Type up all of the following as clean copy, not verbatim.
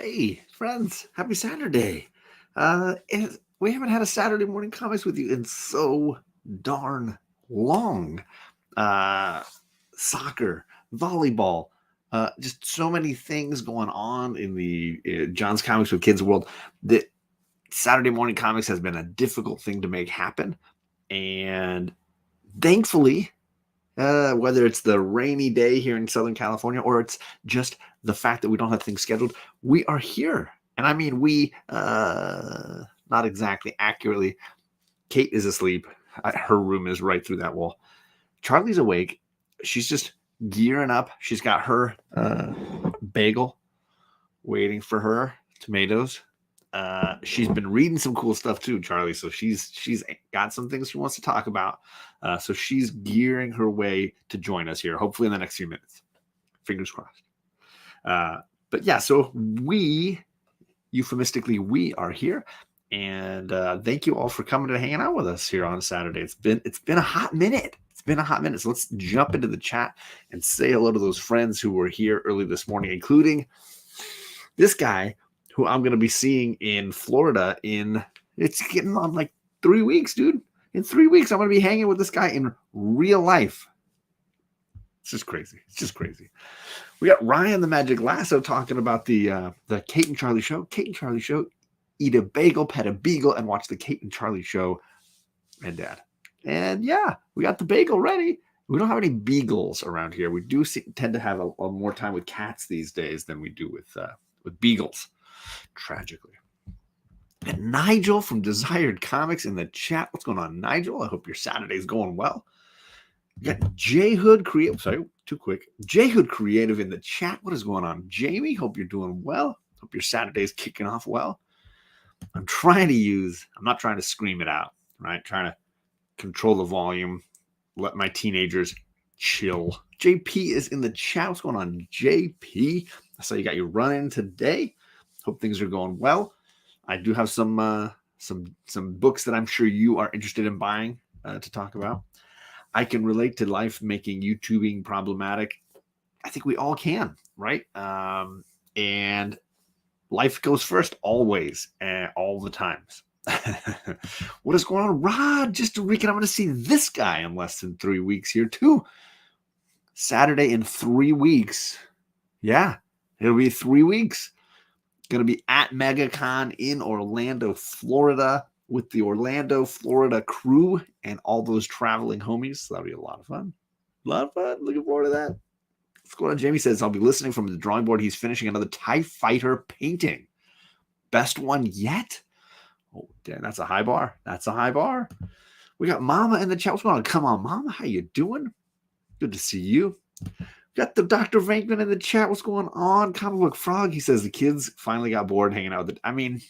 Hey, friends, happy Saturday. We haven't had a Saturday morning comics with you in so darn long. Uh, Soccer, volleyball, just so many things going on in the John's Comics with Kids world that Saturday morning comics has been a difficult thing to make happen. And thankfully, whether it's the rainy day here in Southern California or it's just the fact that we don't have things scheduled, we are here. And I mean, not exactly accurately. Kate is asleep. Her room is right through that wall. Charlie's awake. She's just gearing up. She's got her bagel waiting for her, tomatoes. She's been reading some cool stuff too, Charlie. So she's got some things she wants to talk about. So she's gearing her way to join us here, hopefully in the next few minutes. Fingers crossed. But yeah, so euphemistically, we are here, and thank you all for coming and hanging out with us here on Saturday. It's been a hot minute. It's been a hot minute. So let's jump into the chat and say hello to those friends who were here early this morning, including this guy who I'm going to be seeing in Florida it's getting on like 3 weeks, dude. In 3 weeks, I'm going to be hanging with this guy in real life. It's just crazy. It's just crazy. We got Ryan the Magic Lasso talking about the Kate and Charlie show. Kate and Charlie show. Eat a bagel, pet a beagle, and watch the Kate and Charlie show. And Dad. And yeah, we got the bagel ready. We don't have any beagles around here. We do tend to have a more time with cats these days than we do with beagles. Tragically. And Nigel from Desired Comics in the chat. What's going on, Nigel? I hope your Saturday's going well. We got J Hood Creative. Sorry, too quick. J Hood Creative in the chat. What is going on, Jamie? Hope you're doing well. Hope your Saturday's kicking off well. I'm not trying to scream it out, right? Trying to control the volume, let my teenagers chill. JP is in the chat. What's going on, JP? I saw you got your run-in today. Hope things are going well. I do have some books that I'm sure you are interested in buying to talk about. I can relate to life making YouTubing problematic. I think we all can, right? And life goes first always and all the times. What is going on, Rod? Just a weekend. I'm going to see this guy in less than 3 weeks here too. Saturday in 3 weeks. Yeah, it'll be 3 weeks. Going to be at MegaCon in Orlando, Florida, with the Orlando, Florida crew and all those traveling homies. So that'll be a lot of fun. A lot of fun. Looking forward to that. What's going on? Jamie says, I'll be listening from the drawing board. He's finishing another TIE Fighter painting. Best one yet? Oh, damn, that's a high bar. That's a high bar. We got Mama in the chat. What's going on? Come on, Mama. How you doing? Good to see you. Got the Dr. Venkman in the chat. What's going on? Comic Book Frog. He says the kids finally got bored hanging out with it. I mean,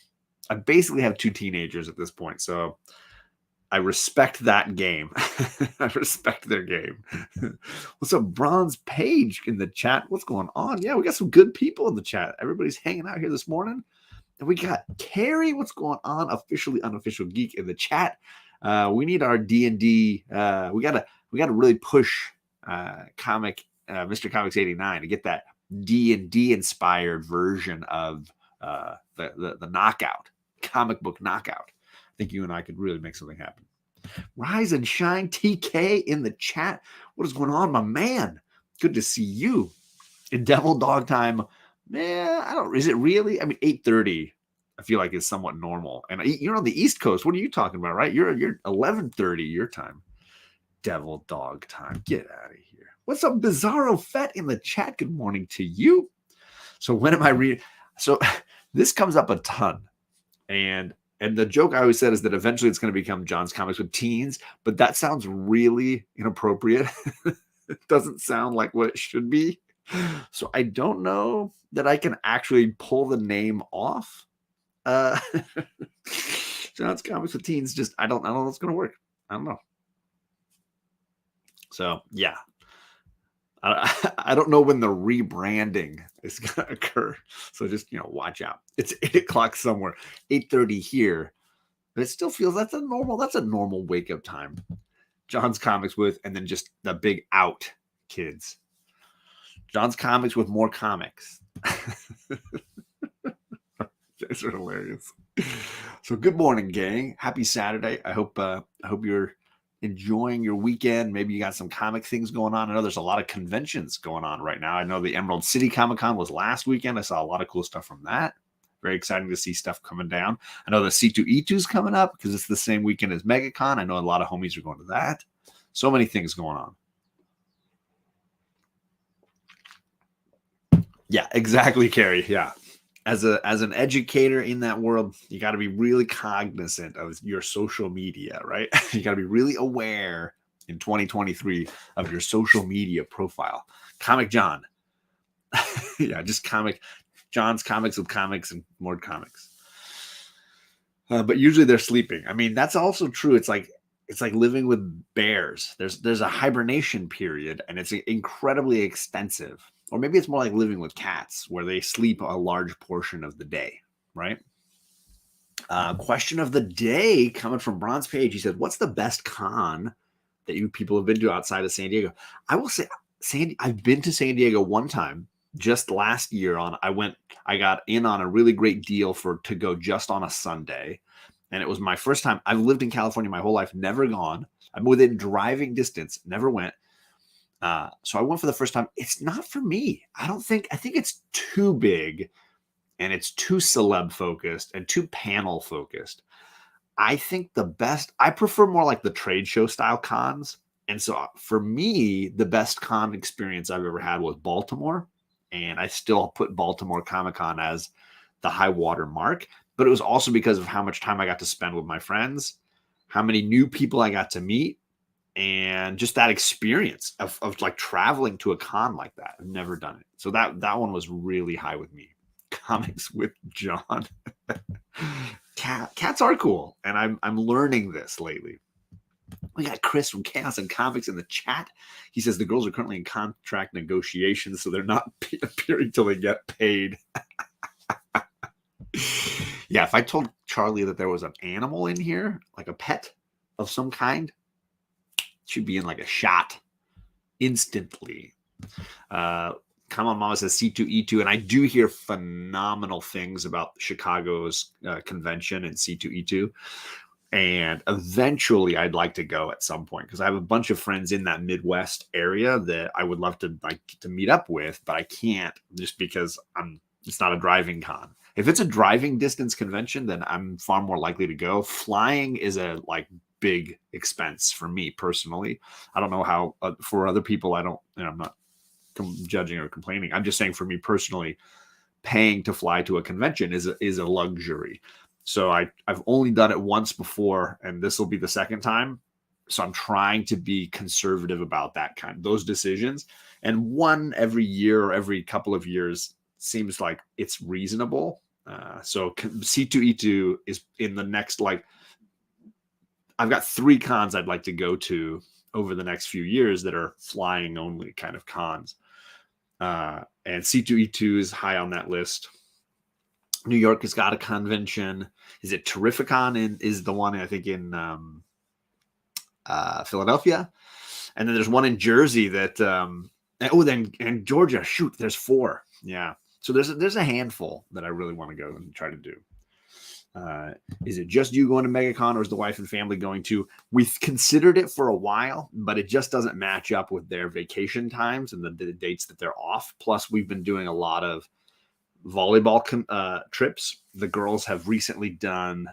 I basically have 2 teenagers at this point, so I respect that game. I respect their game. What's up, Bronze Page in the chat? What's going on? Yeah, we got some good people in the chat. Everybody's hanging out here this morning. And we got Carrie. What's going on? Officially Unofficial Geek in the chat. We need our D&D. We gotta really push Mr. Comics 89 to get that D&D inspired version of the knockout, comic book knockout. I think you and I could really make something happen. Rise and Shine TK in the chat. What is going on, my man? Good to see you. In Devil Dog Time, man, is it really? I mean, 8:30, I feel like is somewhat normal. And you're on the East Coast. What are you talking about, right? You're 11:30 your time. Devil Dog Time. Get out of here. What's up, Bizarro Fett in the chat? Good morning to you. So when am I reading? So this comes up a ton. And the joke I always said is that eventually it's going to become John's Comics with Teens, but that sounds really inappropriate. It doesn't sound like what it should be. So I don't know that I can actually pull the name off. John's Comics with Teens, I don't know if it's going to work. I don't know. So yeah, I don't know when the rebranding is going to occur. So just, watch out. It's 8 o'clock somewhere, 8:30 here. But it still feels that's a normal wake up time. John's Comics with, and then just the big out, kids. John's Comics with more comics. guys are hilarious. So good morning, gang. Happy Saturday. I hope you're enjoying your weekend. Maybe you got some comic things going on. I know there's a lot of conventions going on right now. I know the Emerald City Comic Con was last weekend. I saw a lot of cool stuff from that. Very exciting to see stuff coming down. I know the C2E2 is coming up because it's the same weekend as MegaCon. I know a lot of homies are going to that. So many things going on. Yeah, exactly, Carrie. Yeah. As an educator in that world, you got to be really cognizant of your social media, right? You got to be really aware in 2023 of your social media profile. Comic John. Yeah, just John's comics with comics and more comics. But usually they're sleeping. I mean, that's also true. It's like living with bears. There's a hibernation period, and it's incredibly extensive. Or maybe it's more like living with cats, where they sleep a large portion of the day, right? Question of the day coming from Bronze Page. He said, "What's the best con that you people have been to outside of San Diego?" I will say, I've been to San Diego one time just last year. I got in on a really great deal to go just on a Sunday, and it was my first time. I've lived in California my whole life, never gone. I'm within driving distance, never went. So I went for the first time. It's not for me. I think it's too big and it's too celeb focused and too panel focused. I think I prefer more like the trade show style cons. And so for me, the best con experience I've ever had was Baltimore. And I still put Baltimore Comic Con as the high water mark. But it was also because of how much time I got to spend with my friends, how many new people I got to meet, and just that experience of like traveling to a con like that. I've never done it. So that one was really high with me. Comics with John. Cats are cool. And I'm learning this lately. We got Chris from Chaos and Comics in the chat. He says the girls are currently in contract negotiations, so they're not appearing till they get paid. Yeah, if I told Charlie that there was an animal in here, like a pet of some kind, should be in like a shot instantly. Come on, Mama says C2E2, and I do hear phenomenal things about Chicago's convention and C2E2. And eventually, I'd like to go at some point because I have a bunch of friends in that Midwest area that I would love to meet up with, but I can't just because it's not a driving con. If it's a driving distance convention, then I'm far more likely to go. Flying is a big expense for me personally. I don't know how for other people. I'm not judging or complaining. I'm just saying for me personally, paying to fly to a convention is a luxury. So I've only done it once before, and this will be the second time. So I'm trying to be conservative about those decisions. And one every year or every couple of years seems like it's reasonable. So C2E2 is in the next, I've got 3 cons I'd like to go to over the next few years that are flying only kind of cons. And C2E2 is high on that list. New York has got a convention. Is it Terrificon? Is the one I think in Philadelphia, and then there's one in Jersey that. And Georgia. Shoot, there's 4. Yeah, so there's a handful that I really want to go and try to do. Is it just you going to MegaCon, or is the wife and family going to? We've considered it for a while, but it just doesn't match up with their vacation times and the dates that they're off. Plus, we've been doing a lot of volleyball trips. The girls have recently done,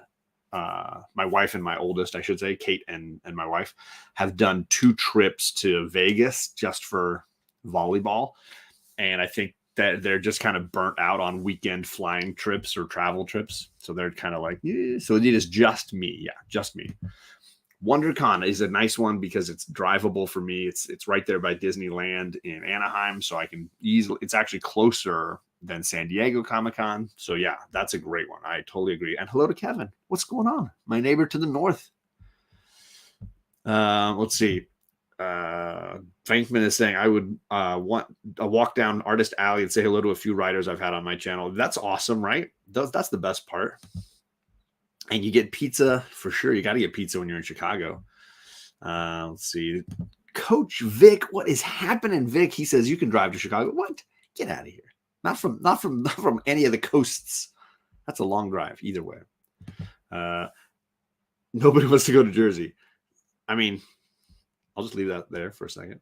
my wife and my oldest, I should say, Kate and my wife, have done 2 trips to Vegas just for volleyball. And I think that they're just kind of burnt out on weekend flying trips or travel trips. So they're kind of like, yeah. So it is just me. Yeah, just me. WonderCon is a nice one because it's drivable for me. It's right there by Disneyland in Anaheim. So I can it's actually closer than San Diego Comic-Con. So yeah, that's a great one. I totally agree. And hello to Kevin. What's going on? My neighbor to the north. Let's see. Frankman is saying I would want a walk down Artist Alley and say hello to a few writers I've had on my channel. That's awesome, right? That's the best part. And you get pizza for sure. You got to get pizza when you're in Chicago. Let's see. Coach Vic, what is happening, Vic? He says you can drive to Chicago. What? Get out of here. Not from any of the coasts. That's a long drive either way. Nobody wants to go to Jersey. I mean, I'll just leave that there for a second.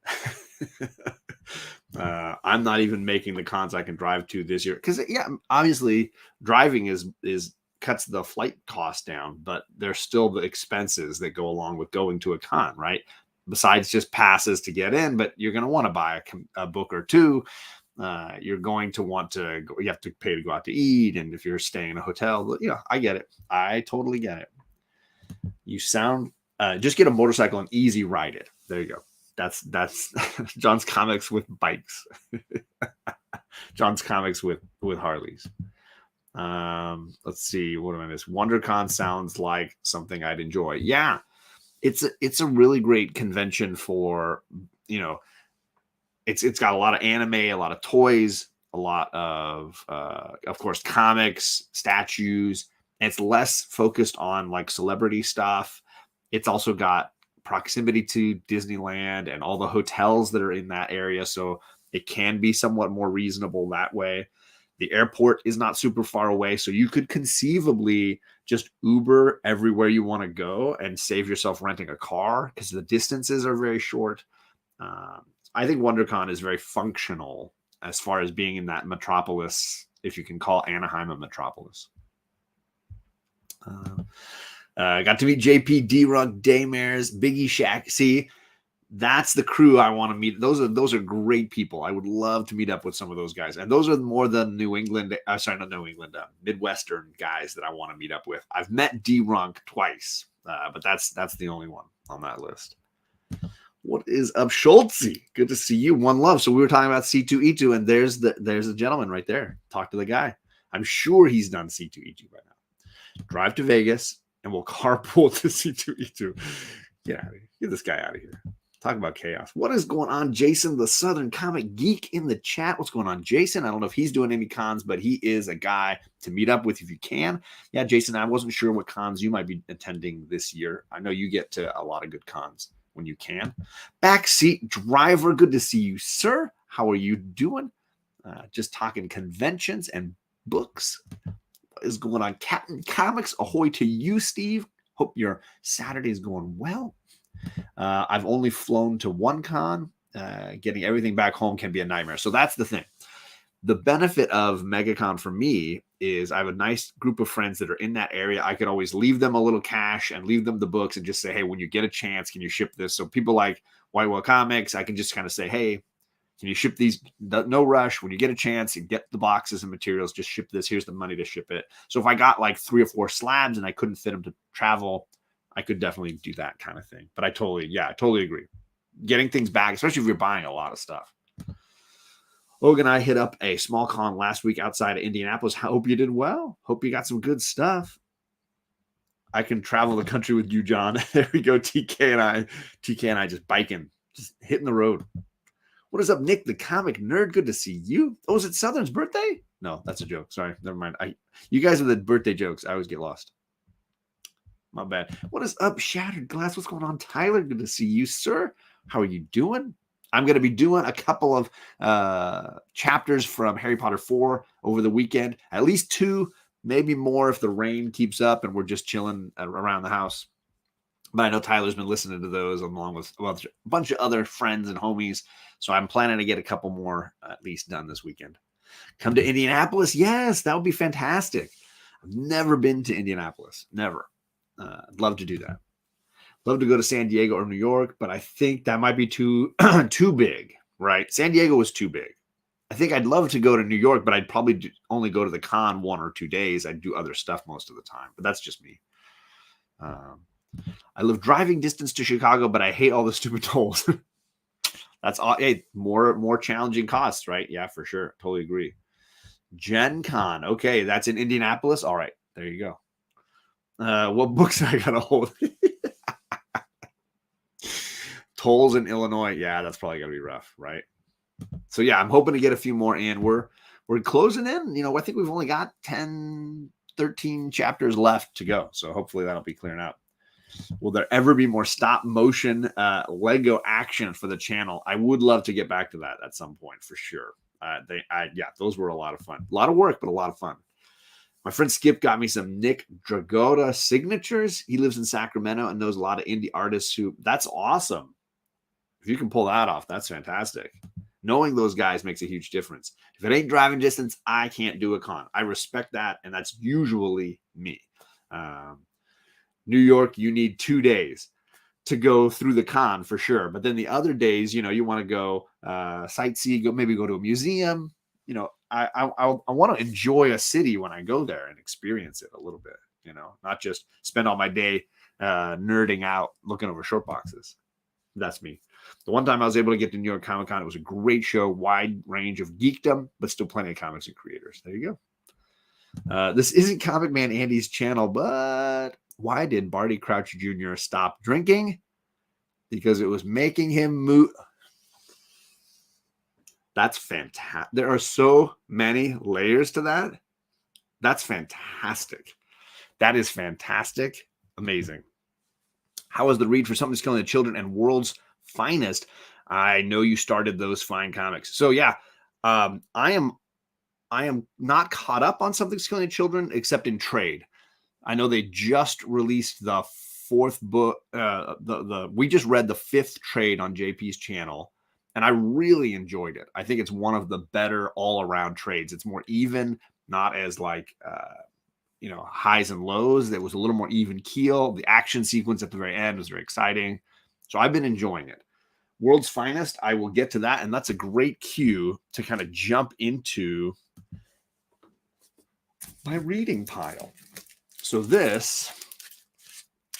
I'm not even making the cons I can drive to this year because, yeah, obviously driving is cuts the flight cost down, but there's still the expenses that go along with going to a con, right? Besides just passes to get in, but you're going to want to buy a book or two. You're going to want to go, you have to pay to go out to eat. And if you're staying in a hotel, I get it. I totally get it. You sound, just get a motorcycle and easy ride it. There you go. That's John's comics with bikes. John's comics with Harleys. Let's see. What do I miss? WonderCon sounds like something I'd enjoy. Yeah. It's a really great convention for, it's got a lot of anime, a lot of toys, a lot of course, comics, statues, and it's less focused on like celebrity stuff. It's also got proximity to Disneyland and all the hotels that are in that area. So it can be somewhat more reasonable that way. The airport is not super far away. So you could conceivably just Uber everywhere you want to go and save yourself renting a car because the distances are very short. I think WonderCon is very functional as far as being in that metropolis, if you can call Anaheim a metropolis. Got to meet JP, D-Rug, Daymares, Biggie Shack. See, that's the crew I want to meet. Those are great people. I would love to meet up with some of those guys. And those are more the Midwestern guys that I want to meet up with. I've met D-Rug twice, but that's the only one on that list. What is up, Schultzy? Good to see you. One love. So we were talking about C2E2, and there's a gentleman right there. Talk to the guy. I'm sure he's done C2E2 by now. Drive to Vegas, and we'll carpool to C2E2. Get out of here. Get this guy out of here. Talk about chaos. What is going on, Jason, the Southern Comic Geek, in the chat? What's going on, Jason? I don't know if he's doing any cons, but he is a guy to meet up with if you can. Yeah, Jason, I wasn't sure what cons you might be attending this year. I know you get to a lot of good cons when you can. Backseat driver, good to see you, sir. How are you doing? Just talking conventions and books. What is going on? Captain Comics, ahoy to you, Steve. Hope your Saturday is going well. I've only flown to one con. Getting everything back home can be a nightmare. So that's the thing. The benefit of MegaCon for me is I have a nice group of friends that are in that area. I could always leave them a little cash and leave them the books and just say, hey, when you get a chance, can you ship this? So people like White Whale Comics, I can just kind of say, hey, can you ship these? No rush. When you get a chance, you get the boxes and materials, just ship this. Here's the money to ship it. So if I got like 3 or 4 slabs and I couldn't fit them to travel, I could definitely do that kind of thing. But I totally agree. Getting things back, especially if you're buying a lot of stuff. Logan and I hit up a small con last week outside of Indianapolis. Hope you did well. Hope you got some good stuff. I can travel the country with you, John. There we go. TK and I just biking, just hitting the road. What is up, Nick, the comic nerd? Good to see you. Oh, is it Southern's birthday? No, that's a joke. Sorry, never mind. You guys are the birthday jokes. I always get lost. My bad. What is up, Shattered Glass? What's going on, Tyler? Good to see you, sir. How are you doing? I'm going to be doing a couple of chapters from Harry Potter 4 over the weekend. At least 2, maybe more if the rain keeps up and we're just chilling around the house. But I know Tyler's been listening to those along with a bunch of other friends and homies. So I'm planning to get a couple more at least done this weekend. Come to Indianapolis? Yes, that would be fantastic. I've never been to Indianapolis. Never. I'd love to do that. Love to go to San Diego or New York, but I think that might be too big, right? San Diego was too big. I think I'd love to go to New York, but I'd probably only go to the con 1 or 2 days. I'd do other stuff most of the time, but that's just me. I live driving distance to Chicago, but I hate all the stupid tolls. That's all. Hey, more challenging costs, right? Yeah, for sure. Totally agree. Gen Con. Okay, that's in Indianapolis. All right, there you go. What books I gotta hold? Tolls in Illinois. Yeah, that's probably gonna be rough, right? So yeah, I'm hoping to get a few more in. We're closing in. I think we've only got 10, 13 chapters left to go. So hopefully that'll be clearing out. Will there ever be more stop motion Lego action for the channel? I would love to get back to that at some point for sure. Those were a lot of fun. A lot of work, but a lot of fun. My friend Skip got me some Nick Dragotta signatures. He lives in Sacramento and knows a lot of indie artists that's awesome. If you can pull that off, that's fantastic. Knowing those guys makes a huge difference. If it ain't driving distance, I can't do a con. I respect that, and that's usually me. New York, you need 2 days to go through the con for sure. But then the other days, you want to go sightsee, maybe go to a museum. I want to enjoy a city when I go there and experience it a little bit, not just spend all my day nerding out looking over short boxes. That's me. The one time I was able to get to New York Comic Con, it was a great show, wide range of geekdom, but still plenty of comics and creators. There you go. This isn't Comic Man Andy's channel, but why did Barty Crouch Jr. stop drinking? Because it was making him move. That's fantastic. There are so many layers to that. That's fantastic. That is fantastic. Amazing. How was the read for Something's Killing the Children and World's Finest? I know you started those fine comics. So yeah, I am not caught up on Something's Killing the Children except in trade. I know they just released the 4th book. We just read the 5th trade on JP's channel, and I really enjoyed it. I think it's one of the better all-around trades. It's more even, not as highs and lows. There was a little more even keel. The action sequence at the very end was very exciting. So I've been enjoying it. World's Finest, I will get to that, and that's a great cue to kind of jump into my reading pile. So this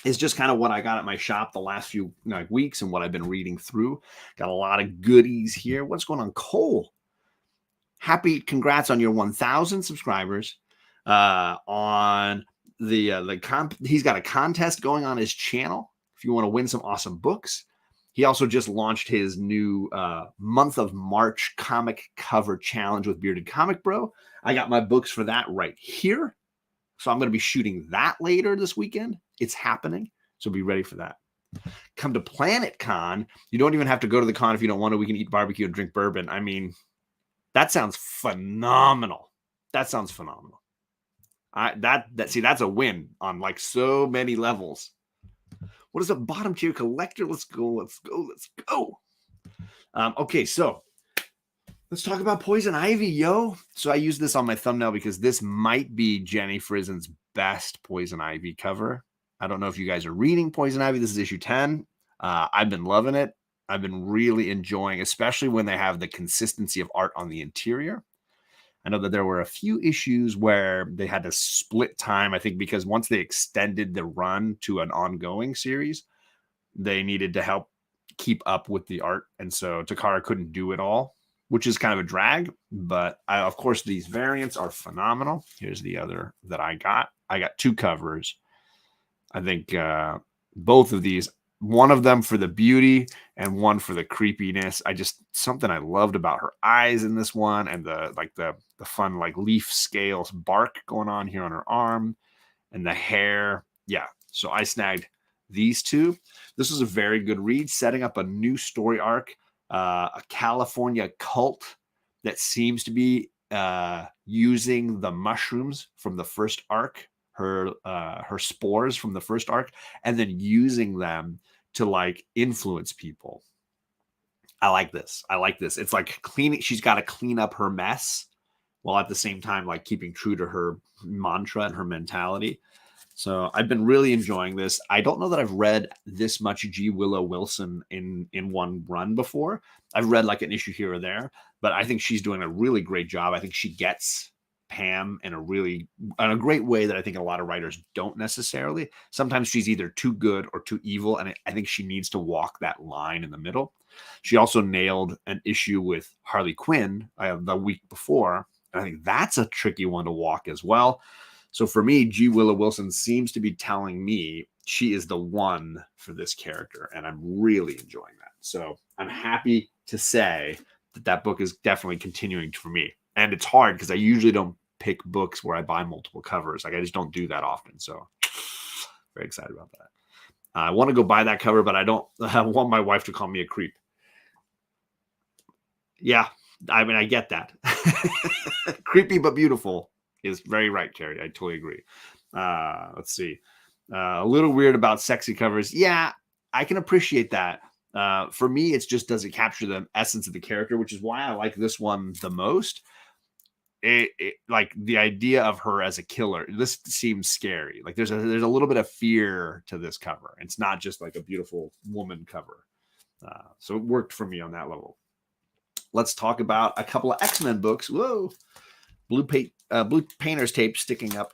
is just kind of what I got at my shop the last few weeks and what I've been reading through. Got a lot of goodies here. What's going on, Cole? Congrats on your 1,000 subscribers. On he's got a contest going on his channel if you want to win some awesome books. He also just launched his new month of March comic cover challenge with Bearded Comic Bro. I got my books for that right here. So I'm going to be shooting that later this weekend. It's happening. So be ready for that. Come to Planet Con. You don't even have to go to the con if you don't want to. We can eat barbecue and drink bourbon. I mean, that sounds phenomenal. That sounds phenomenal. That's a win on so many levels. What is a bottom tier collector? Let's go. Okay, so let's talk about Poison Ivy, yo. So I use this on my thumbnail because this might be Jenny Frizen's best Poison Ivy cover. I don't know if you guys are reading Poison Ivy. This is issue 10. I've been loving it. I've been really enjoying, especially when they have the consistency of art on the interior. I know that there were a few issues where they had to split time, I think, because once they extended the run to an ongoing series, they needed to help keep up with the art. And so Takara couldn't do it all, which is kind of a drag. But of course, these variants are phenomenal. Here's the other that I got. I got 2 covers. I think both of these, one of them for the beauty and one for the creepiness. Something I loved about her eyes in this one, and the fun leaf scales bark going on here on her arm, and the hair. Yeah, so I snagged these 2. This was a very good read, setting up a new story arc, a California cult that seems to be using the mushrooms from the first arc, her spores from the first arc, and then using them to influence people. I like this. It's cleaning. She's got to clean up her mess while at the same time keeping true to her mantra and her mentality. So I've been really enjoying this. I don't know that I've read this much G. Willow Wilson in one run before. I've read an issue here or there, but I think she's doing a really great job. I think she gets Pam in a great way that I think a lot of writers don't necessarily. Sometimes she's either too good or too evil, and I think she needs to walk that line in the middle. She also nailed an issue with Harley Quinn the week before, and I think that's a tricky one to walk as well. So for me, G. Willow Wilson seems to be telling me she is the one for this character, and I'm really enjoying that. So I'm happy to say that book is definitely continuing for me. And it's hard because I usually don't pick books where I buy multiple covers. I just don't do that often. So very excited about that. I want to go buy that cover, but I don't want my wife to call me a creep. Yeah, I mean, I get that. Creepy but beautiful. is very right, Carrie. I totally agree. Let's see. A little weird about sexy covers. Yeah, I can appreciate that. For me, it's just doesn't capture the essence of the character, which is why I like this one the most. Like the idea of her as a killer, this seems scary. Like there's a little bit of fear to this cover. It's not just like a beautiful woman cover. So it worked for me on that level. Let's talk about a couple of X-Men books. Whoa, blue painter's tape sticking up.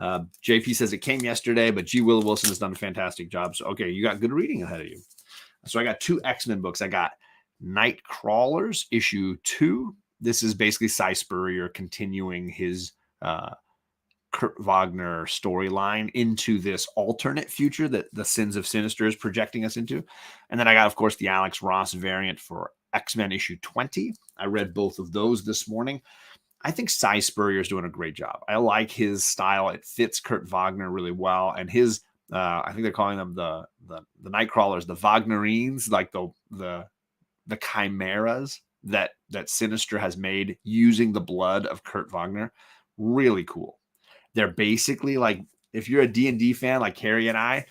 JP says it came yesterday, but G. Willow Wilson has done a fantastic job. So, okay, you got good reading ahead of you. So I got 2 X-Men books. I got Nightcrawlers, issue 2. This is basically Cy Spurrier continuing his Kurt Wagner storyline into this alternate future that the Sins of Sinister is projecting us into. And then I got, of course, the Alex Ross variant for X-Men issue 20. I read both of those this morning. I think Cy Spurrier is doing a great job. I like his style. It fits Kurt Wagner really well. And his, I think they're calling them the Nightcrawlers, the Wagnerines, like the chimeras that Sinister has made using the blood of Kurt Wagner. Really cool. They're basically like, if you're a D&D fan like Carrie and I,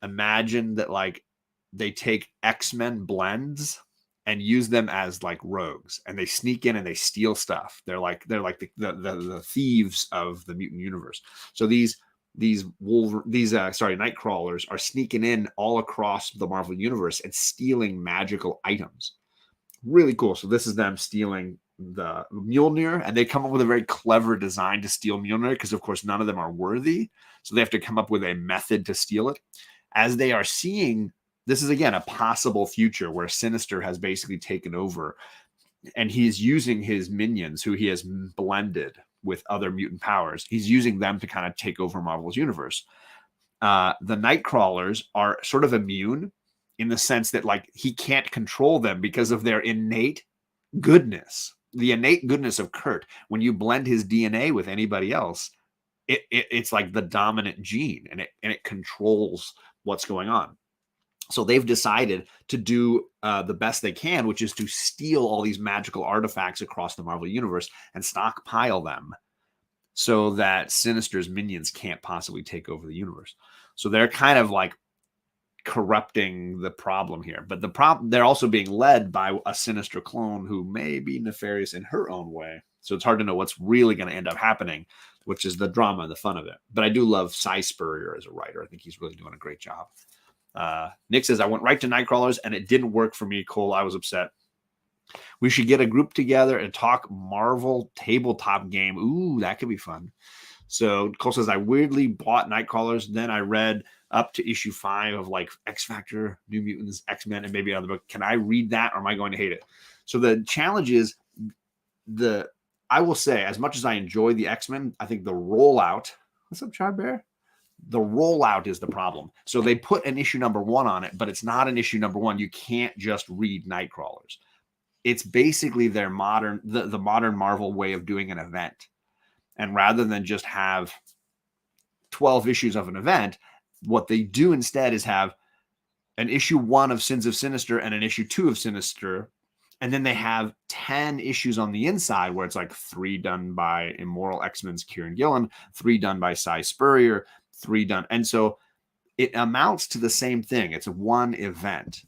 imagine that like they take X-Men blends and use them as like rogues, and they sneak in and they steal stuff. They're like the thieves of the mutant universe. So these Nightcrawlers are sneaking in all across the Marvel universe and stealing magical items. Really cool. So this is them stealing the Mjolnir, and they come up with a very clever design to steal Mjolnir because, of course, none of them are worthy. So they have to come up with a method to steal it. As they are seeing, this is, again, a possible future where Sinister has basically taken over, and he's using his minions, who he has blended with other mutant powers. He's using them to kind of take over Marvel's universe. The Nightcrawlers are sort of immune in the sense that, like, he can't control them because of their innate goodness. The innate goodness of Kurt. When you blend his DNA with anybody else, it's like the dominant gene, and it controls what's going on. So they've decided to do the best they can, which is to steal all these magical artifacts across the Marvel universe and stockpile them so that Sinister's minions can't possibly take over the universe. So they're kind of like corrupting the problem here. But the problem, they're also being led by a Sinister clone who may be nefarious in her own way. So it's hard to know what's really going to end up happening, which is the drama and the fun of it. But I do love Cy Spurrier as a writer. I think he's really doing a great job. Nick says, I went right to Nightcrawlers and it didn't work for me, Cole. I was upset. We should get a group together and talk Marvel tabletop game. Ooh, that could be fun. So Cole says, I weirdly bought Nightcrawlers. Then I read up to issue 5 of like X Factor, New Mutants, X-Men, and maybe another book. Can I read that or am I going to hate it? So the challenge is I will say, as much as I enjoy the X-Men, I think the rollout, what's up, Chad Bear? The rollout is the problem. So they put an issue number 1 on it, but it's not an issue number 1. You can't just read Nightcrawlers. It's basically their modern Marvel way of doing an event. And rather than just have 12 issues of an event, what they do instead is have an issue 1 of Sins of Sinister and an issue 2 of Sinister. And then they have 10 issues on the inside where it's like 3 done by Immoral X-Men's Kieran Gillen, 3 done by Cy Spurrier, 3 done. And so it amounts to the same thing. It's one event,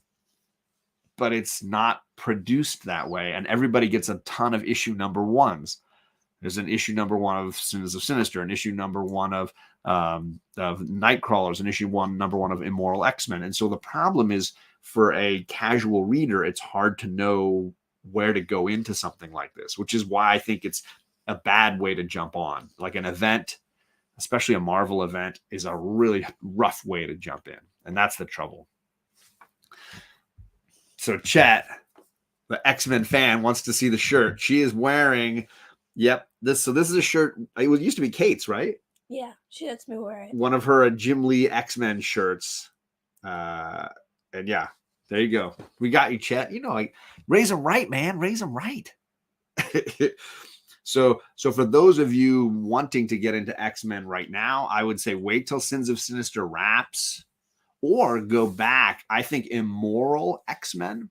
but it's not produced that way. And everybody gets a ton of issue number 1s. There's an issue number 1 of Sins of Sinister, an issue number 1 of Nightcrawlers, an issue number 1 of Immoral X-Men. And so the problem is, for a casual reader, it's hard to know where to go into something like this, which is why I think it's a bad way to jump on. Like an event, especially a Marvel event, is a really rough way to jump in. And that's the trouble. So Chet, the X-Men fan, wants to see the shirt. She is wearing, this is a shirt. It used to be Kate's, right? Yeah, she lets me wear it. One of her Jim Lee X-Men shirts. And yeah, there you go. We got you, Chet. You know, like, raise them right, man. Raise them right. So for those of you wanting to get into X-Men right now, I would say wait till Sins of Sinister wraps, or go back. I think Immoral X-Men,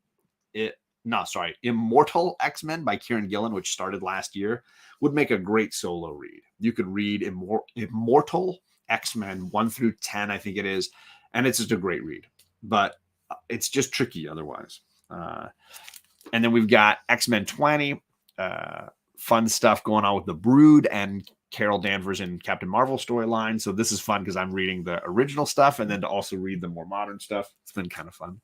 Immortal X-Men by Kieran Gillen, which started last year, would make a great solo read. You could read Immortal X-Men 1 through 10, I think it is, and it's just a great read. But it's just tricky otherwise. And then we've got X-Men 20, fun stuff going on with the Brood and Carol Danvers and Captain Marvel storyline. So this is fun because I'm reading the original stuff and then to also read the more modern stuff. It's been kind of fun.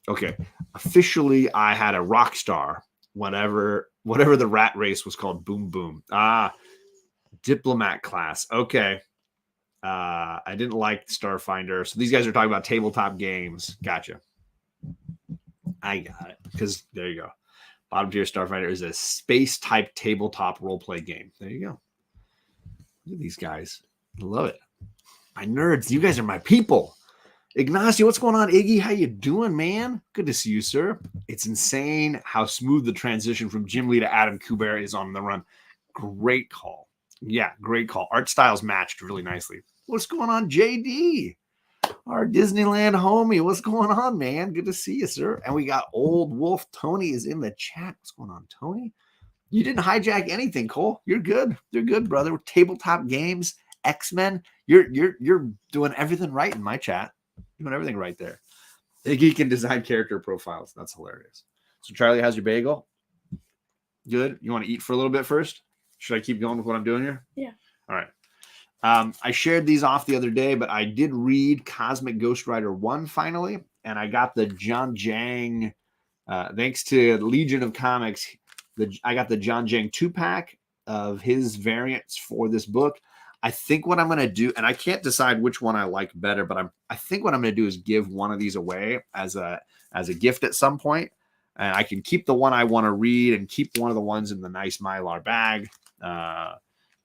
Okay. Officially, I had a rock star, whatever the rat race was called. Boom, boom. Diplomat class. Okay. I didn't like Starfinder. So these guys are talking about tabletop games. Gotcha. I got it. Because there you go. Bottom tier Starfinder is a space type tabletop role play game. There you go. Look at these guys. I love it. My nerds. You guys are my people. Ignacio, what's going on? Iggy, how you doing, man? Good to see you, sir. It's insane how smooth the transition from Jim Lee to Adam Kubert is on the run. Great call. Yeah, great call. Art styles matched really nicely. What's going on, JD? Our Disneyland homie. What's going on, man? Good to see you, sir. And we got Old Wolf. Tony is in the chat. What's going on, Tony? You didn't hijack anything, Cole. You're good. You're good, brother. Tabletop games, X-Men. You're doing everything right in my chat. Doing everything right there. Iggy can design character profiles. That's hilarious. So Charlie, how's your bagel? Good. You want to eat for a little bit first? Should I keep going with what I'm doing here? Yeah. All right. I shared these off the other day, but I did read Cosmic Ghost Rider 1 finally, and I got the John Jang, thanks to Legion of Comics, I got the John Jang 2-pack of his variants for this book. I think what I'm going to do, and I can't decide which one I like better, but I think what I'm going to do is give one of these away as a gift at some point, and I can keep the one I want to read and keep one of the ones in the nice Mylar bag.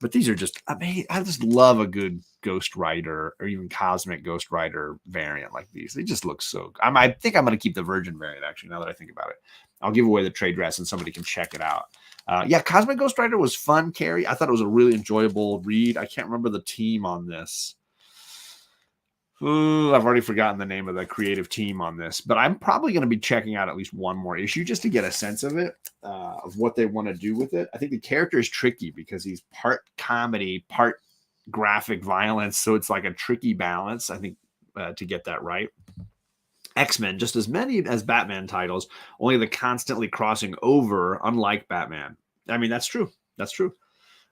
But these are just, I just love a good Ghost Rider or even Cosmic Ghost Rider variant like these. They just look so good. I think I'm going to keep the Virgin variant, actually, now that I think about it. I'll give away the trade dress and somebody can check it out. Yeah, Cosmic Ghost Rider was fun, Carrie. I thought it was a really enjoyable read. I can't remember the team on this. Ooh, I've already forgotten the name of the creative team on this, but I'm probably going to be checking out at least one more issue just to get a sense of it, of what they want to do with it. I think the character is tricky because he's part comedy, part graphic violence, so it's like a tricky balance, I think, to get that right. X-Men, just as many as Batman titles, only the constantly crossing over, unlike Batman. I mean, that's true. That's true.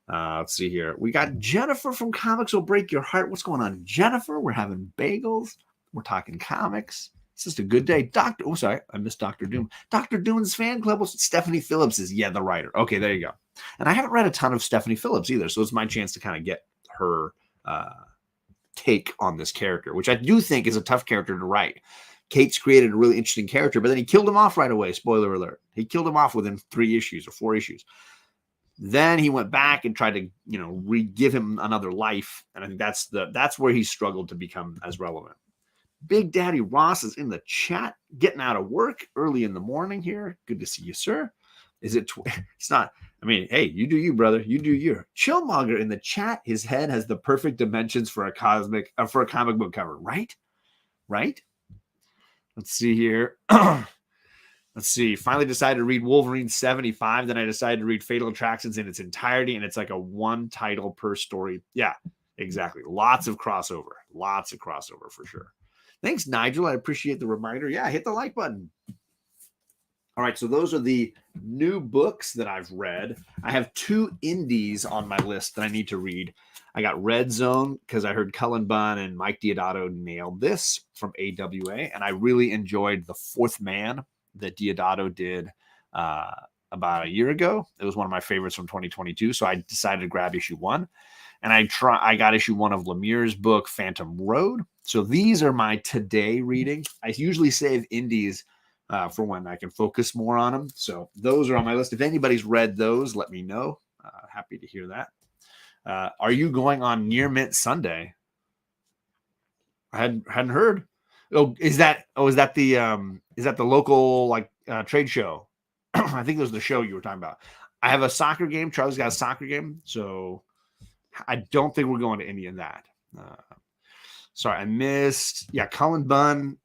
Let's see here. We got Jennifer from Comics Will Break Your Heart. What's going on, Jennifer? We're having bagels. We're talking comics. It's just a good day. Sorry, I missed Dr. Doom. Dr. Doom's fan club was Stephanie Phillips is, the writer. Okay, there you go. And I haven't read a ton of Stephanie Phillips either, so it's my chance to kind of get her take on this character, which I do think is a tough character to write. Cates created a really interesting character, but then he killed him off right away. Spoiler alert. He killed him off within 3 issues or 4 issues. Then he went back and tried to, give him another life. And I think that's where he struggled to become as relevant. Big Daddy Ross is in the chat, getting out of work early in the morning here. Good to see you, sir. Is it? It's not. I mean, hey, you do you, brother. You do you. Chillmonger in the chat. His head has the perfect dimensions for a comic book cover, right? Right. Let's see here. Let's see. Finally decided to read Wolverine 75. Then I decided to read Fatal Attractions in its entirety, and it's like a one title per story. Yeah, exactly. Lots of crossover for sure. Thanks, Nigel. I appreciate the reminder. Yeah, hit the like button. All right, so those are the new books that I've read. I have 2 indies on my list that I need to read. I got Red Zone because I heard Cullen Bunn and Mike Deodato nailed this from AWA, and I really enjoyed The Fourth Man that Deodato did about a year ago. It was one of my favorites from 2022, so I decided to grab issue 1. And I got issue 1 of Lemire's book, Phantom Road. So these are my today reading. I usually save indies for when I can focus more on them. So those are on my list. If anybody's read those, let me know. Happy to hear that. Are you going on Near Mint Sunday? I hadn't heard. Is that the local trade show? I think it was the show you were talking about. I have a soccer game. Charlie's got a soccer game, so I don't think we're going to any of that. Sorry, I missed. Yeah, Cullen Bunn.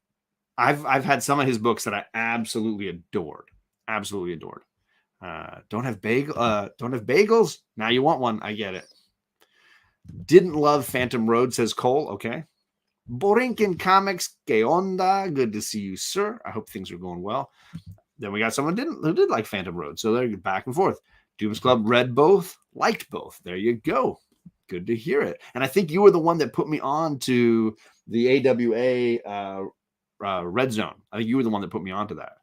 I've had some of his books that I absolutely adored. Absolutely adored. Don't have bagels. Now you want one. I get it. Didn't love Phantom Road, says Cole. Okay. Borinkin Comics, que onda? Good to see you, sir. I hope things are going well. Then we got someone who did like Phantom Road, so they're back and forth. Dooms Club read both, liked both. There you go. Good to hear it. And I think you were the one that put me on to the AWA Red Zone. I think you were the one that put me onto that.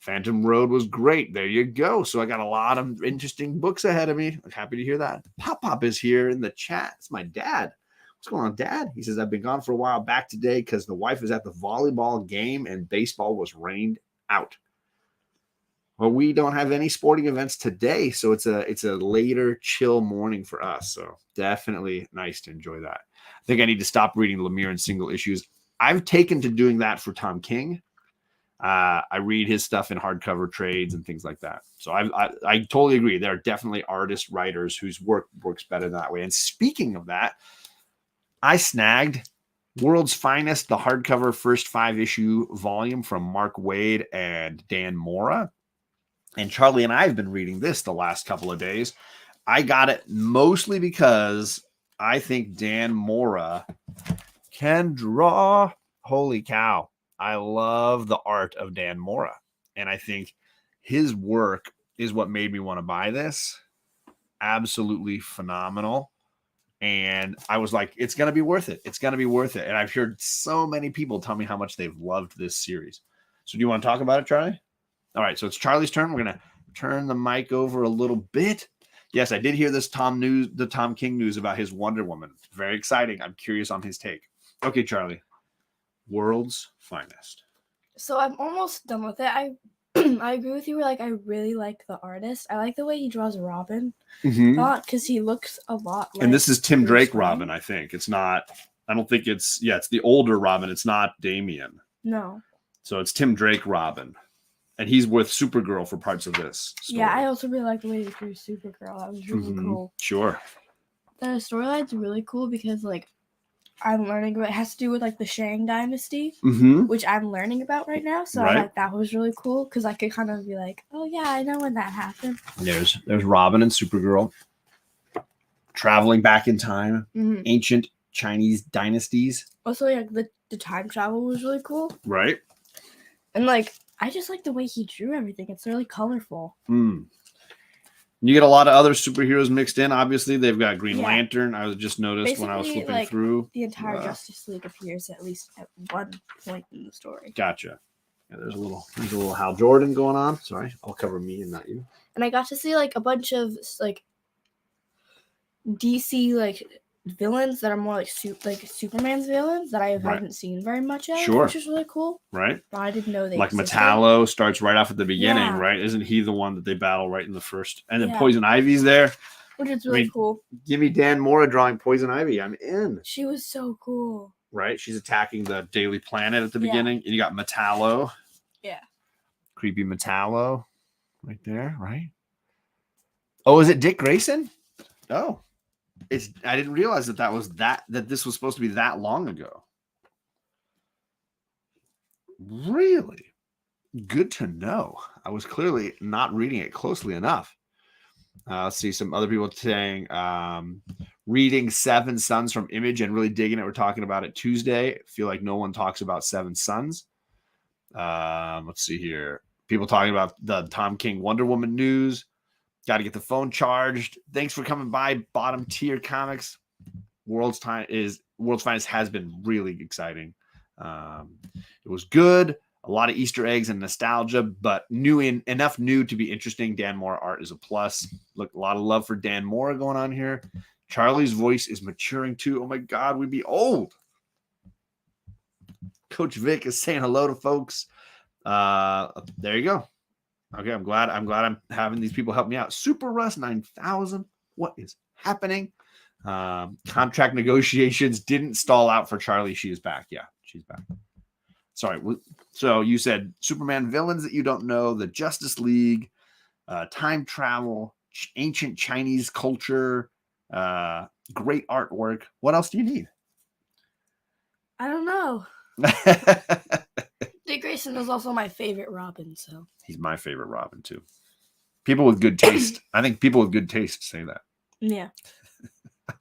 Phantom Road was great. There you go. So I got a lot of interesting books ahead of me. I'm happy to hear that. Pop is here in the chat. It's my dad. What's going on, Dad? He says, I've been gone for a while, back today because the wife is at the volleyball game and baseball was rained out. Well, we don't have any sporting events today, so it's a later, chill morning for us. So definitely nice to enjoy that. I think I need to stop reading Lemire and single issues. I've taken to doing that for Tom King. I read his stuff in hardcover trades and things like that. So I totally agree. There are definitely artists, writers whose work works better that way. And speaking of that, I snagged World's Finest, the hardcover first 5-issue volume from Mark Waid and Dan Mora. And Charlie and I have been reading this the last couple of days. I got it mostly because I think Dan Mora can draw. Holy cow. I love the art of Dan Mora. And I think his work is what made me want to buy this. Absolutely phenomenal. And I was like, it's going to be worth it. It's going to be worth it. And I've heard so many people tell me how much they've loved this series. So do you want to talk about it, Charlie? All right. So it's Charlie's turn. We're going to turn the mic over a little bit. Yes, I did hear the Tom King news about his Wonder Woman. Very exciting. I'm curious on his take. Okay, Charlie. World's Finest. So I'm almost done with it. I agree with you. Like, I really like the artist. I like the way he draws Robin. Not because he looks a lot like. And this is Tim Drake Robin, I think. It's not. I don't think it's. Yeah, it's the older Robin. It's not Damian. No. So it's Tim Drake Robin, and he's with Supergirl for parts of this story. Yeah, I also really like the way he drew Supergirl. That was really cool. Sure. The storyline's really cool because, like, I'm learning about it has to do with like the Shang dynasty, which I'm learning about right now. So I like that was really cool because I could kind of be like, oh yeah, I know when that happened. There's Robin and Supergirl traveling back in time, ancient Chinese dynasties. Also, like the time travel was really cool, right? And like I just like the way he drew everything. It's really colorful. You get a lot of other superheroes mixed in. Obviously, they've got Green Lantern. I was just noticed when I was flipping through. The entire Justice League appears at least at one point in the story. Gotcha. Yeah, there's a little Hal Jordan going on. Sorry, I'll cover me and not you. And I got to see like a bunch of like DC like villains that are more like Superman's villains that I haven't seen very much of. Sure. Which is really cool. Right. But I didn't know they like existed. Metallo starts right off at the beginning, right? Isn't he the one that they battle right in the first? And then Poison Ivy's there. Which is really cool. Give me Dan Mora drawing Poison Ivy. I'm in. She was so cool. Right? She's attacking the Daily Planet at the beginning. And you got Metallo. Yeah. Creepy Metallo. Right there, right? Oh, is it Dick Grayson? Oh. I didn't realize that this was supposed to be that long ago. Really? Good to know. I was clearly not reading it closely enough. Let's see some other people saying reading Seven Sons from Image and really digging it. We're talking about it Tuesday. I feel like no one talks about Seven Sons. Let's see here. People talking about the Tom King Wonder Woman news. Got to get the phone charged. Thanks for coming by. Bottom Tier Comics. World's Finest has been really exciting. It was good. A lot of Easter eggs and nostalgia, but enough new to be interesting. Dan Mora art is a plus. Look, a lot of love for Dan Mora going on here. Charlie's voice is maturing too. Oh my God, we'd be old. Coach Vic is saying hello to folks. There you go. Okay, I'm glad I'm having these people help me out. Super Russ 9000. What is happening? Contract negotiations didn't stall out for Charlie. She is back. Yeah, she's back. Sorry. So you said Superman villains that you don't know, the Justice League, time travel, ancient Chinese culture, great artwork. What else do you need? I don't know. Jason is also my favorite Robin, so. He's my favorite Robin, too. People with good taste. I think people with good taste say that. Yeah.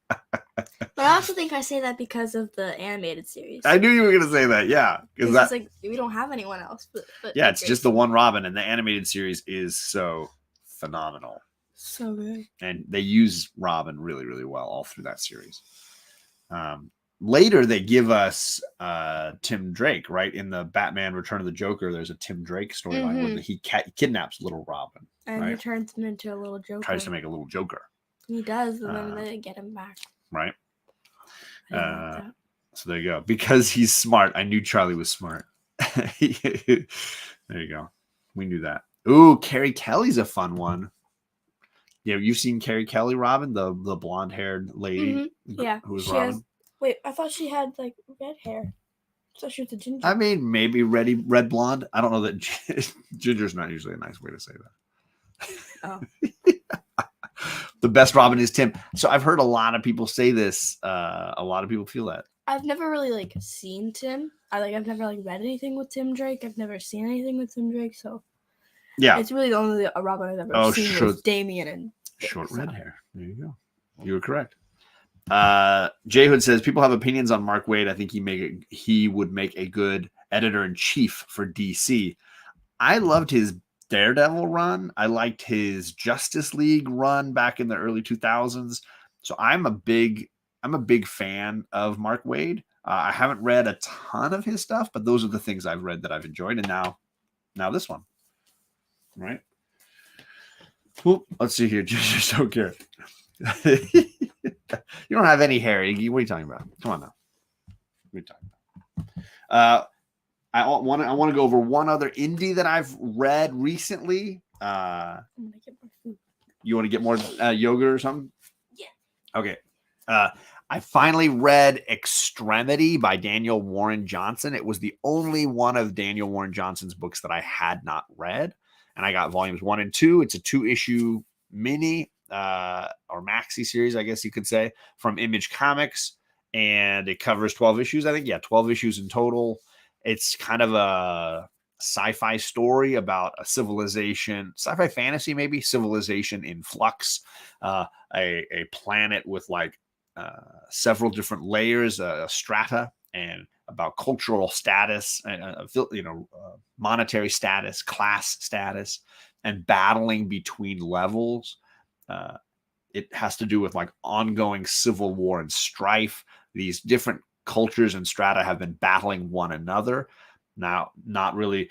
But I also think I say that because of the animated series. I knew you were going to say that, yeah. Because it's like, we don't have anyone else. But yeah, it's just the one Robin, and the animated series is so phenomenal. So good. And they use Robin really, really well all through that series. Later, they give us Tim Drake, right? In the Batman Return of the Joker, there's a Tim Drake storyline where he kidnaps little Robin. And he turns him into a little Joker. Tries to make a little Joker. He does, and then they get him back. Right. So there you go. Because he's smart. I knew Charlie was smart. There you go. We knew that. Ooh, Carrie Kelly's a fun one. Yeah, you've seen Carrie Kelly, Robin, the blonde-haired lady. Yeah, who was Robin. Wait, I thought she had like red hair. So she was a ginger. I mean, maybe red blonde. I don't know that ginger's not usually a nice way to say that. Oh. The best Robin is Tim. So I've heard a lot of people say this. A lot of people feel that. I've never really like seen Tim. I've never like read anything with Tim Drake. I've never seen anything with Tim Drake. So yeah, it's really the only Robin I've ever seen with Damian and short red hair. There you go. You were correct. J Hood says people have opinions on Mark Waid. I think he would make a good editor-in-chief for DC. I loved his Daredevil run. I liked his Justice League run back in the early 2000s. So I'm a big fan of Mark Waid. I haven't read a ton of his stuff, but those are the things I've read that I've enjoyed. And now this one, right? Well, let's see here. Just don't care. You don't have any hair, Iggy. What are you talking about? Come on now. What are you talking about? I want to go over one other indie that I've read recently. I'm gonna get more food. You want to get more yogurt or something? Yeah. Okay. I finally read Extremity by Daniel Warren Johnson. It was the only one of Daniel Warren Johnson's books that I had not read. And I got volumes 1 and 2. It's a 2-issue mini or maxi series, I guess you could say, from Image Comics. And it covers 12 issues, I think. Yeah, 12 issues in total. It's kind of a sci-fi story about a civilization, sci-fi fantasy maybe, civilization in flux, a planet with like several different layers, strata, and about cultural status, monetary status, class status, and battling between levels. It has to do with like ongoing civil war and strife. These different cultures and strata have been battling one another. Now, not really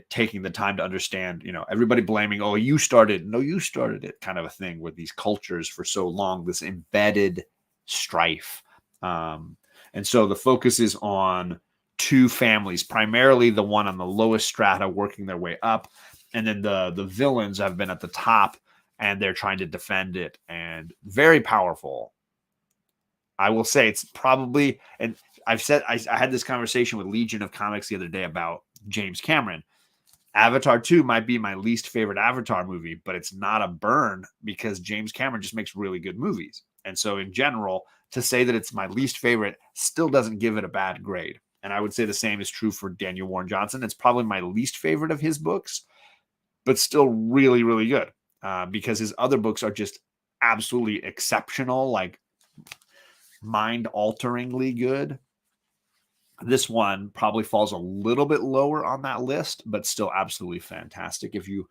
taking the time to understand, everybody blaming, oh, you started. No, you started it, kind of a thing with these cultures for so long, this embedded strife. And so the focus is on 2 families, primarily the one on the lowest strata working their way up. And then the villains have been at the top and they're trying to defend it, and very powerful. I will say it's probably, and I've said, I had this conversation with Legion of Comics the other day about James Cameron. Avatar 2 might be my least favorite Avatar movie, but it's not a burn because James Cameron just makes really good movies. And so in general, to say that it's my least favorite still doesn't give it a bad grade. And I would say the same is true for Daniel Warren Johnson. It's probably my least favorite of his books, but still really, really good because his other books are just absolutely exceptional, like mind-alteringly good. This one probably falls a little bit lower on that list, but still absolutely fantastic. If you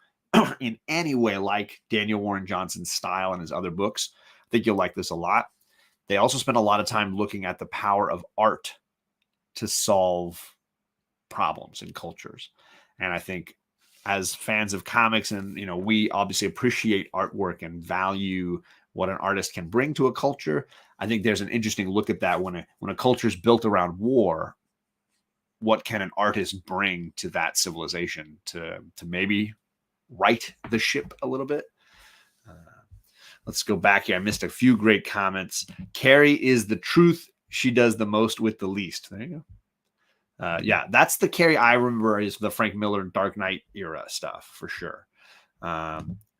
in any way like Daniel Warren Johnson's style and his other books, I think you'll like this a lot. They also spend a lot of time looking at the power of art to solve problems in cultures. And I think as fans of comics, and we obviously appreciate artwork and value what an artist can bring to a culture. I think there's an interesting look at that when a culture is built around war. What can an artist bring to that civilization to maybe right the ship a little bit? Let's go back here. I missed a few great comments. Carrie is the truth. She does the most with the least. There you go. Yeah, that's the Carrie I remember is the Frank Miller Dark Knight era stuff for sure.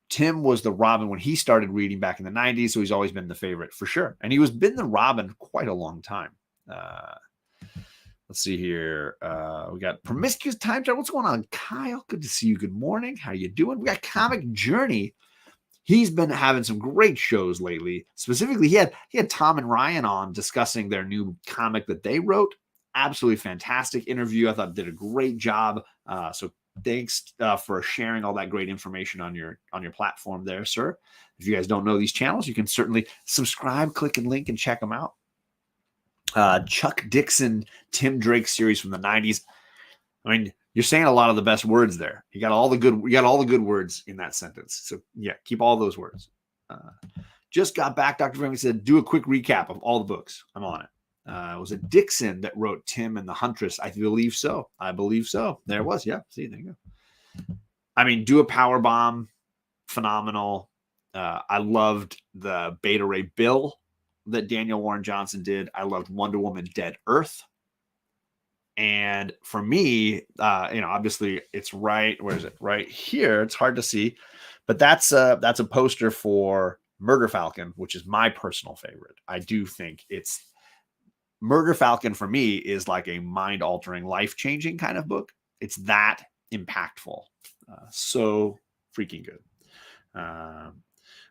Tim was the Robin when he started reading back in the 90s, so he's always been the favorite for sure. And he been the Robin quite a long time. Let's see here. We got Promiscuous Time Travel. What's going on, Kyle? Good to see you. Good morning. How you doing? We got Comic Journey. He's been having some great shows lately. Specifically, he had Tom and Ryan on discussing their new comic that they wrote. Absolutely fantastic interview. I thought did a great job. So thanks for sharing all that great information on your platform there, sir. If you guys don't know these channels, you can certainly subscribe, click and link, and check them out. Chuck Dixon, Tim Drake series from the 90s. I mean, you're saying a lot of the best words there. You got all the good words in that sentence. So yeah, keep all those words. Just got back. Dr. Framing said, do a quick recap of all the books. I'm on it. Was it Dixon that wrote Tim and the Huntress? I believe so. There it was. Yeah. See, there you go. I mean, do a power bomb. Phenomenal. I loved the Beta Ray Bill that Daniel Warren Johnson did. I loved Wonder Woman Dead Earth. And for me, obviously it's right. Where is it? Right here. It's hard to see, but that's a poster for Murder Falcon, which is my personal favorite. I do think it's Murder Falcon for me is like a mind-altering, life-changing kind of book. It's that impactful. So freaking good.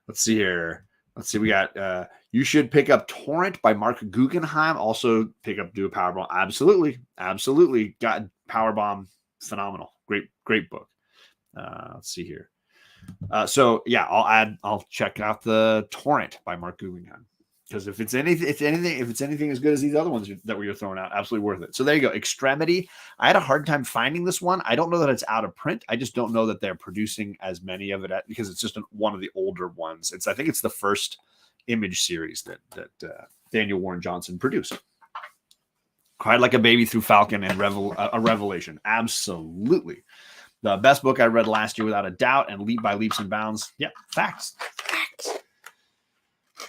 Let's see here. We got You Should Pick Up Torrent by Mark Guggenheim. Also pick up Do a Powerbomb. Absolutely. Got Powerbomb. Phenomenal. Great book. Let's see here. So yeah, I'll check out the Torrent by Mark Guggenheim. Because if it's anything as good as these other ones that we were throwing out, absolutely worth it. So there you go. Extremity. I had a hard time finding this one. I don't know that it's out of print. I just don't know that they're producing as many of it because it's just one of the older ones. I think it's the first Image series that Daniel Warren Johnson produced. Cried like a baby through Falcon and a revelation. Absolutely. The best book I read last year without a doubt, and leap by leaps and bounds. Yeah, facts.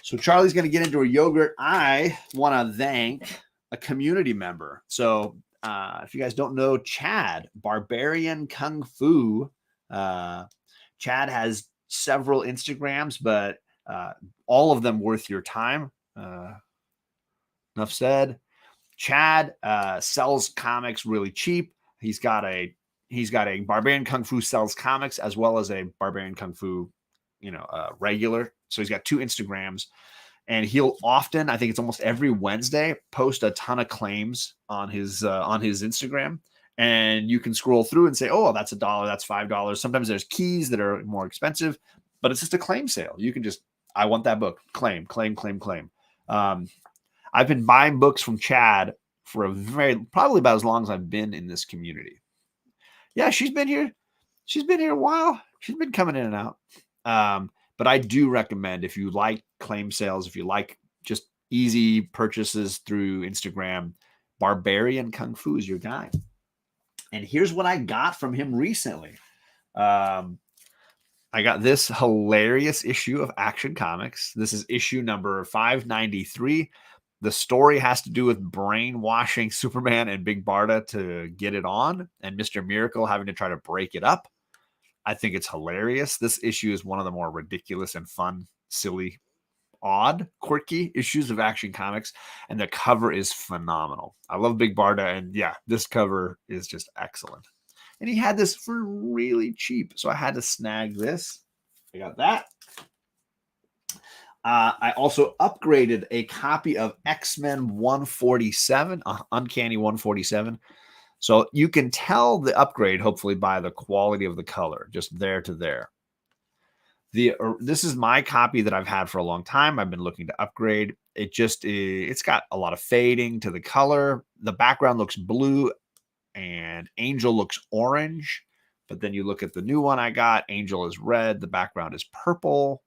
So Charlie's going to get into a yogurt. I want to thank a community member. So if you guys don't know Chad, Barbarian Kung Fu, Chad has several Instagrams, but all of them worth your time. Enough said. Chad sells comics really cheap. He's got a Barbarian Kung Fu sells comics as well as a Barbarian Kung Fu, regular. So he's got 2 Instagrams, and he'll often, I think it's almost every Wednesday, post a ton of claims on his Instagram. And you can scroll through and say, oh, that's $1, that's $5. Sometimes there's keys that are more expensive, but it's just a claim sale. You can just, I want that book. Claim. I've been buying books from Chad for probably about as long as I've been in this community. Yeah, she's been here. She's been here a while. She's been coming in and out. But I do recommend, if you like claim sales, if you like just easy purchases through Instagram, Barbarian Kung Fu is your guy. And here's what I got from him recently. I got this hilarious issue of Action Comics. This is issue number 593. The story has to do with brainwashing Superman and Big Barda to get it on, and Mr. Miracle having to try to break it up. I think it's hilarious. This issue is one of the more ridiculous and fun, silly, odd, quirky issues of Action Comics, and the cover is phenomenal. I love Big Barda, and yeah, this cover is just excellent. And he had this for really cheap, so I had to snag this. I got that. I also upgraded a copy of X-Men 147, Uncanny 147. So you can tell the upgrade, hopefully, by the quality of the color, just there to there. This is my copy that I've had for a long time. I've been looking to upgrade. It's got a lot of fading to the color. The background looks blue and Angel looks orange. But then you look at the new one I got, Angel is red. The background is purple.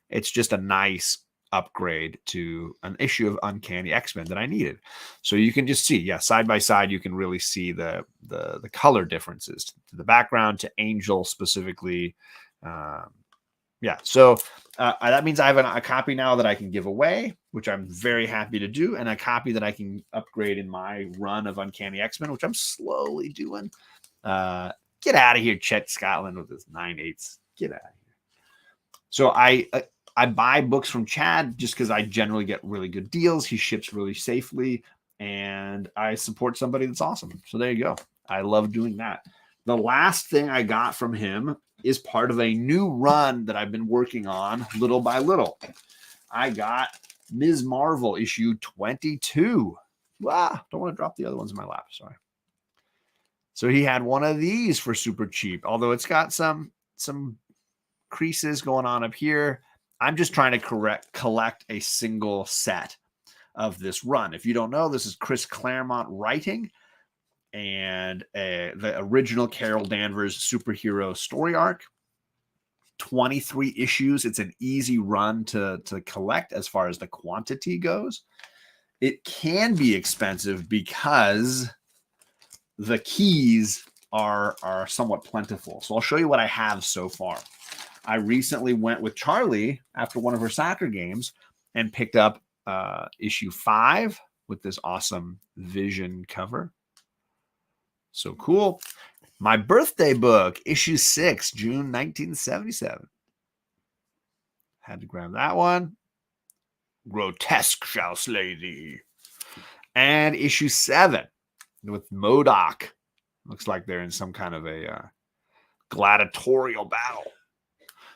It's just a nice upgrade to an issue of Uncanny X-Men that I needed. So you can just see, yeah, side by side, you can really see the color differences to the background, to Angel specifically. Yeah, so that means I have a copy now that I can give away, which I'm very happy to do, and a copy that I can upgrade in my run of Uncanny X-Men, which I'm slowly doing. Get out of here, Chet Scotland with his 9/8. Get out of here. So I buy books from Chad just because I generally get really good deals. He ships really safely. and I support somebody that's awesome. So there you go. I love doing that. The last thing I got from him is part of a new run that I've been working on little by little. I got Ms. Marvel issue 22. Wow, don't want to drop the other ones in my lap. Sorry. So he had one of these for super cheap, although it's got some creases going on up here. I'm just trying to collect a single set of this run. If you don't know, this is Chris Claremont writing, and the original Carol Danvers superhero story arc. 23 issues. It's an easy run to collect as far as the quantity goes. It can be expensive because the keys are somewhat plentiful. So I'll show you what I have so far. I recently went with Charlie after one of her soccer games and picked up issue 5 with this awesome Vision cover. So cool. My birthday book, issue 6, June 1977. Had to grab that one. Grotesque shall slay thee. And issue 7 with MODOK. Looks like they're in some kind of a gladiatorial battle.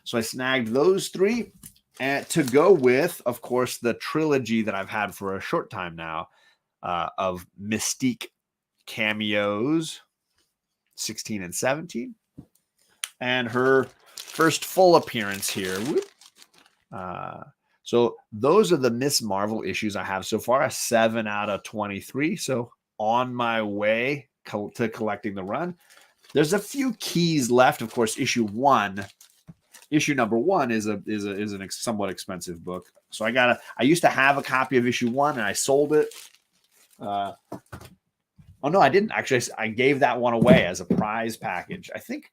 So I snagged those 3 to go with, of course, the trilogy that I've had for a short time now of Mystique cameos, 16 and 17, and her first full appearance here. So those are the Miss Marvel issues I have so far, a 7 out of 23. So on my way to collecting the run. There's a few keys left. Of course, issue number 1 is a somewhat expensive book. So I used to have a copy of issue 1 and I sold it. Oh no, I didn't actually. I gave that one away as a prize package. I think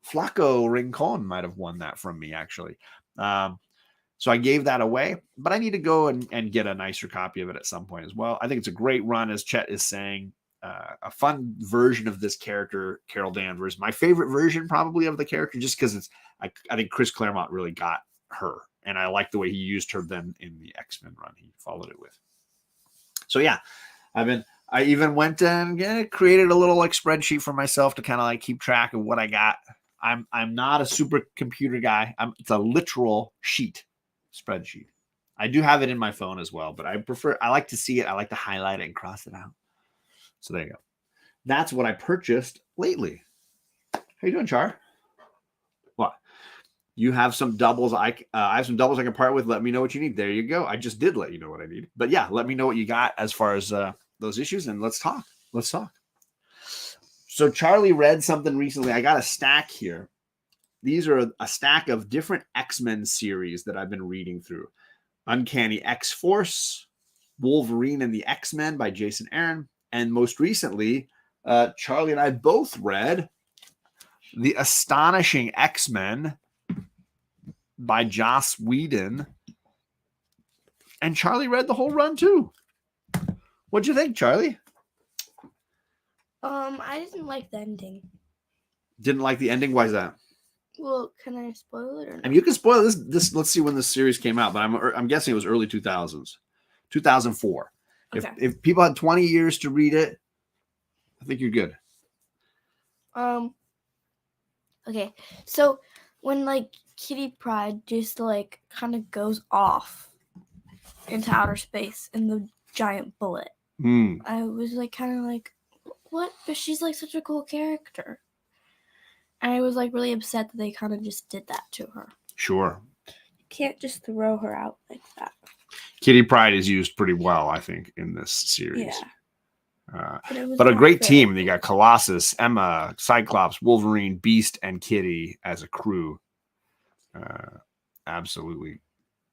Flaco Rincon might have won that from me actually. So I gave that away, but I need to go and get a nicer copy of it at some point as well. I think it's a great run, as Chet is saying. A fun version of this character, Carol Danvers. My favorite version probably of the character, just because I think Chris Claremont really got her, and I like the way he used her then in the X-Men run he followed it with. So yeah, I even went and created a little like spreadsheet for myself to kind of like keep track of what I got. I'm not a super computer guy. It's a literal spreadsheet. I do have it in my phone as well, but I like to see it. I like to highlight it and cross it out. So there you go. That's what I purchased lately. How you doing, Char? What? You have some doubles. I have some doubles I can part with. Let me know what you need. There you go. I just did let you know what I need. But yeah, let me know what you got as far as those issues, and let's talk. So Charlie read something recently. I got a stack here. These are a stack of different X-Men series that I've been reading through. Uncanny X-Force, Wolverine and the X-Men by Jason Aaron, and most recently, Charlie and I both read The Astonishing X-Men by Joss Whedon, and Charlie read the whole run too. What'd you think, Charlie? I didn't like the ending. Didn't like the ending? Why is that? Well, can I spoil it or not? I mean, you can spoil this. Let's see when this series came out, but I'm guessing it was early 2000s, 2004. Okay. If people had 20 years to read it, I think you're good. Okay, so when like Kitty Pryde just like kind of goes off into outer space in the giant bullet, I was like kind of like, what? But she's like such a cool character. And I was like really upset that they kind of just did that to her. Sure. You can't just throw her out like that. Kitty Pryde is used pretty well, I think, in this series. Yeah. But a great team. They got Colossus, Emma, Cyclops, Wolverine, Beast, and Kitty as a crew. Absolutely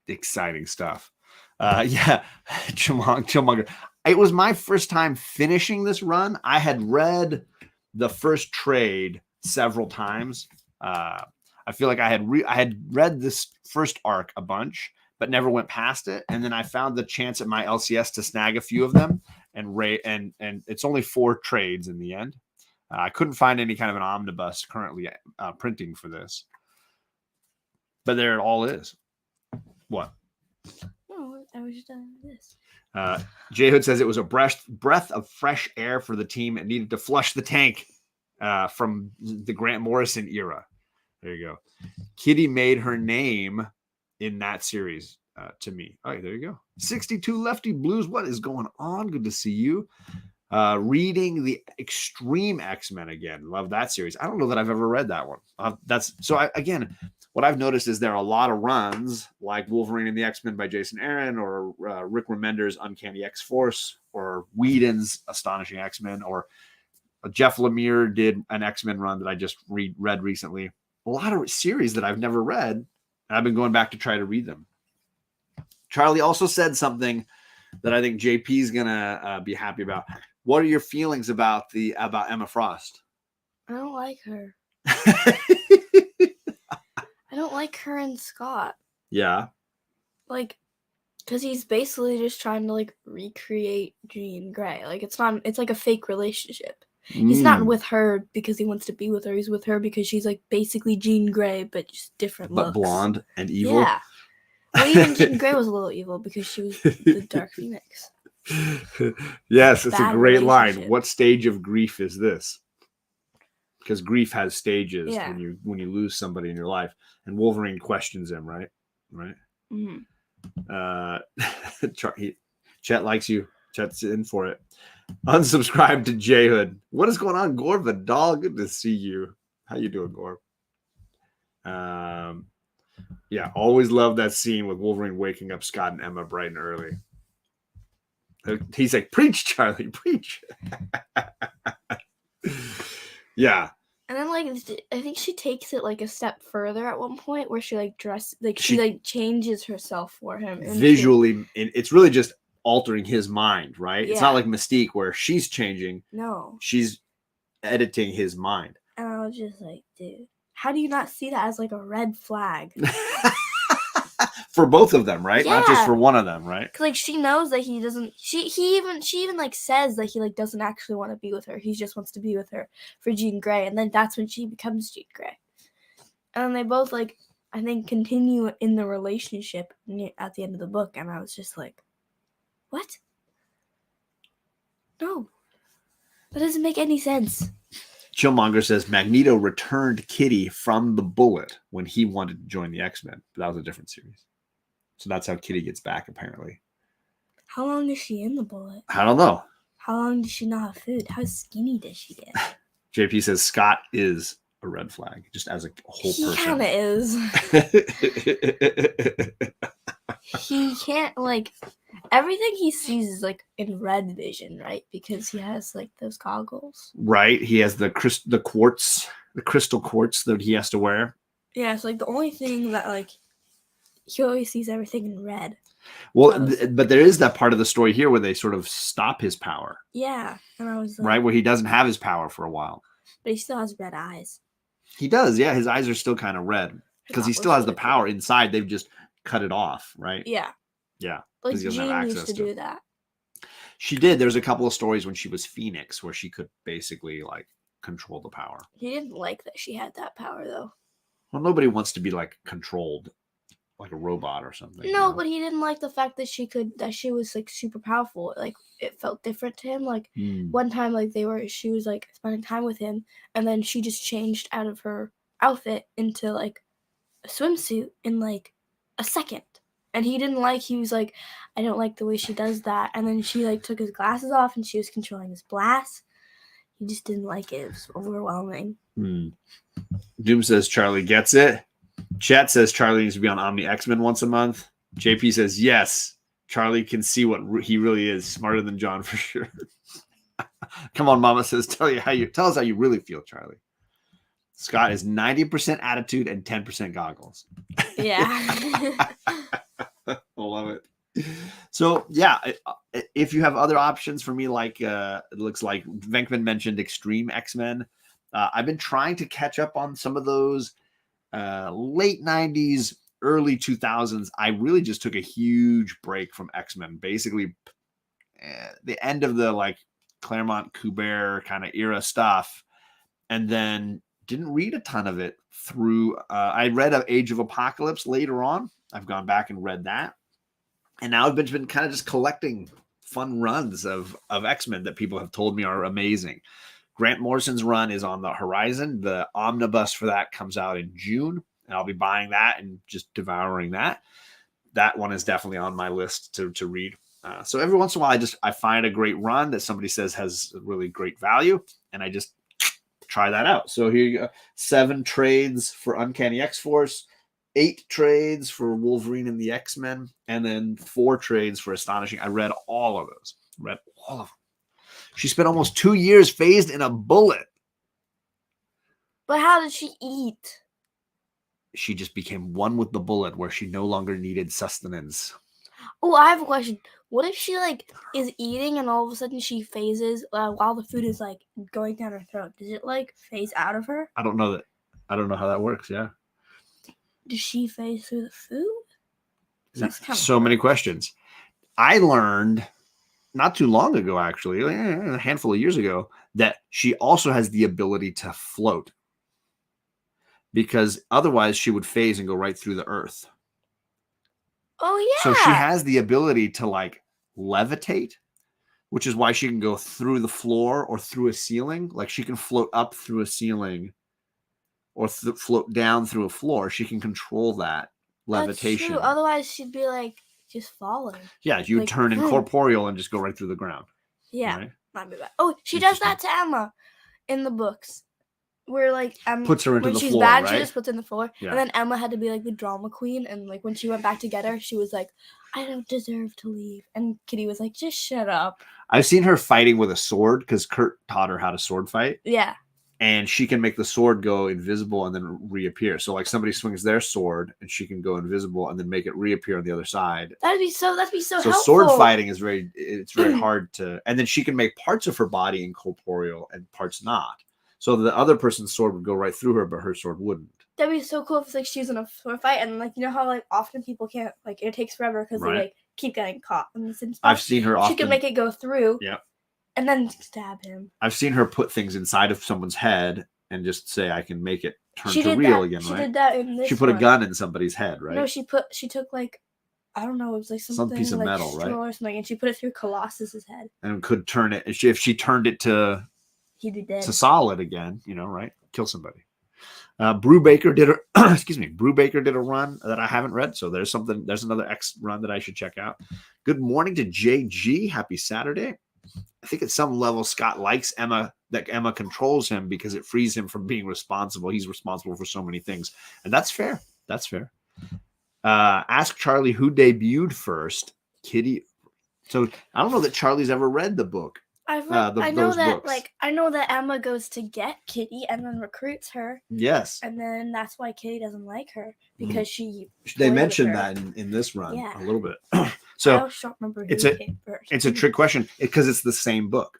exciting stuff. Yeah, Chillmonger. It was my first time finishing this run. I had read the first trade several times. I feel like I had read this first arc a bunch, but never went past it. And then I found the chance at my LCS to snag a few of them, and it's only 4 trades in the end. I couldn't find any kind of an omnibus currently printing for this, but there it all is. What? Oh, I was done this. J Hood says it was a breath of fresh air for the team and needed to flush the tank from the Grant Morrison era. There you go. Kitty made her name in that series to me. All right, there you go. 62 Lefty Blues. What is going on? Good to see you. Reading the Extreme X-Men again. Love that series. I don't know that I've ever read that one. Again, what I've noticed is there are a lot of runs like Wolverine and the X-Men by Jason Aaron, or Rick Remender's Uncanny X-Force, or Whedon's Astonishing X-Men, or Jeff Lemire did an X-Men run that I just read recently. A lot of series that I've never read, and I've been going back to try to read them. Charlie also said something that I think JP is gonna be happy about. What are your feelings about Emma Frost? I don't like her. I don't like her and Scott. Yeah. Like, because he's basically just trying to, like, recreate Jean Grey. Like, it's like a fake relationship. He's not with her because he wants to be with her. He's with her because she's, like, basically Jean Grey, but just different looks. But blonde and evil? Yeah. Well, even Jean Grey was a little evil because she was the Dark Phoenix. Yes, it's a great line. What stage of grief is this? Because grief has stages when you lose somebody in your life. And Wolverine questions him, right? Right? Mm-hmm. Chet likes you. Chet's in for it. Unsubscribe to J Hood. What is going on, Gorb the doll? Good to see you. How you doing, Gorb? Yeah, always love that scene with Wolverine waking up Scott and Emma bright and early. He's like, preach, Charlie, preach. Yeah. And then, like, I think she takes it, like, a step further at one point where she, like, she changes herself for him. Visually, it's really just altering his mind, right? Yeah. It's not like Mystique where she's changing. No. She's editing his mind. And I was just like, dude, how do you not see that as, like, a red flag? For both of them, right? Yeah. Not just for one of them, right? Because, like, she knows that he doesn't. She even like says that he, like, doesn't actually want to be with her. He just wants to be with her for Jean Grey, and then that's when she becomes Jean Grey. And then they both, like, I think, continue in the relationship at the end of the book, and I was just like, what? No, that doesn't make any sense. Chillmonger says Magneto returned Kitty from the Bullet when he wanted to join the X-Men, but that was a different series. So that's how Kitty gets back, apparently. How long is she in the Bullet? I don't know. How long does she not have food? How skinny does she get? JP says Scott is a red flag, just as a whole person. He kind of is. He can't, like, everything he sees is, like, in red vision, right? Because he has, like, those goggles. Right. He has the crystal quartz that he has to wear. Yeah, it's, like, the only thing that, like, he always sees everything in red. Well, but there is that part of the story here where they sort of stop his power. Yeah. And I was like, right, where he doesn't have his power for a while. But he still has red eyes. He does, yeah. His eyes are still kind of red. Because he still has the power inside. They've just cut it off, right? Yeah. Yeah. Like, Jean used to do that. She did. There's a couple of stories when she was Phoenix where she could basically, like, control the power. He didn't like that she had that power, though. Well, nobody wants to be, like, controlled like a robot or something. No, but he didn't like the fact that she was, like, super powerful. Like, it felt different to him. Like, one time, like, she was, like, spending time with him, and then she just changed out of her outfit into, like, a swimsuit in, like, a second. And he was like, I don't like the way she does that. And then she, like, took his glasses off, and she was controlling his blast. He just didn't like it. It was overwhelming. Doom says Charlie gets it. Chat says Charlie needs to be on Omni X-Men once a month. JP says yes. Charlie can see what he really is. Smarter than John for sure. Come on, Mama says tell us how you really feel, Charlie. Scott is 90% attitude and 10% goggles. Yeah. I love it. So yeah, if you have other options for me, like it looks like Venkman mentioned Extreme X-Men. I've been trying to catch up on some of those late 90s, early 2000s. I really just took a huge break from X-Men. Basically, the end of the, like, Claremont Kubert kind of era stuff, and then didn't read a ton of it through. I read Age of Apocalypse later on. I've gone back and read that. And now I've been kind of just collecting fun runs of X-Men that people have told me are amazing. Grant Morrison's run is on the horizon. The omnibus for that comes out in June, and I'll be buying that and just devouring that. That one is definitely on my list to read. So every once in a while, I find a great run that somebody says has really great value, and I just try that out. So here you go. 7 trades for Uncanny X-Force, 8 trades for Wolverine and the X-Men, and then 4 trades for Astonishing. I read all of those. Read all of them. She spent almost 2 years phased in a bullet. But how did she eat? She just became one with the bullet where she no longer needed sustenance. Oh, I have a question. What if she like is eating and all of a sudden she phases while the food is like going down her throat? Does it like phase out of her? I don't know how that works. Yeah. Does she phase through the food? So many questions. I learned not too long ago, actually, a handful of years ago, that she also has the ability to float, because otherwise she would phase and go right through the earth. Oh, yeah. So she has the ability to like levitate, which is why she can go through the floor or through a ceiling. Like she can float up through a ceiling or float down through a floor. She can control that levitation. That's true. Otherwise she'd be like just falling. Yeah, you would turn incorporeal and just go right through the ground. Yeah. Right? Might be bad. Oh, she does that to Emma in the books. Where like puts her into the floor, when she's bad, right? she just puts in the floor. Yeah. And then Emma had to be like the drama queen, and like when she went back together, she was like, I don't deserve to leave. And Kitty was like, just shut up. I've seen her fighting with a sword because Kurt taught her how to sword fight. Yeah. And she can make the sword go invisible and then reappear. So like somebody swings their sword and she can go invisible and then make it reappear on the other side. That'd be so helpful. So sword fighting is very hard to, and then she can make parts of her body incorporeal and parts not. So the other person's sword would go right through her, but her sword wouldn't. That'd be so cool if like she's in a sword fight and like, you know how like often people can't, like it takes forever because they like keep getting caught in the same spot. I've seen her often. She can make it go through. Yeah. And then stab him. I've seen her put things inside of someone's head and just say, I can make it turn to real again, right? She did that in this She put a gun in somebody's head, right? No, she took like, I don't know, it was like something some piece of like metal, right? Or something, and she put it through Colossus's head. And could turn it, if she turned it to, he'd be dead. To solid again, right? Kill somebody. Brubaker did Brubaker did a run that I haven't read, so there's another X run that I should check out. Good morning to JG. Happy Saturday. I think at some level Scott likes Emma, that Emma controls him because it frees him from being responsible. He's responsible for so many things, and that's fair. That's fair. Ask Charlie who debuted first. Kitty. So I don't know that Charlie's ever read the book. I know that Emma goes to get Kitty and then recruits her. Yes. And then that's why Kitty doesn't like her because they mentioned that in this run a little bit. So I don't remember it's a trick question because it's the same book.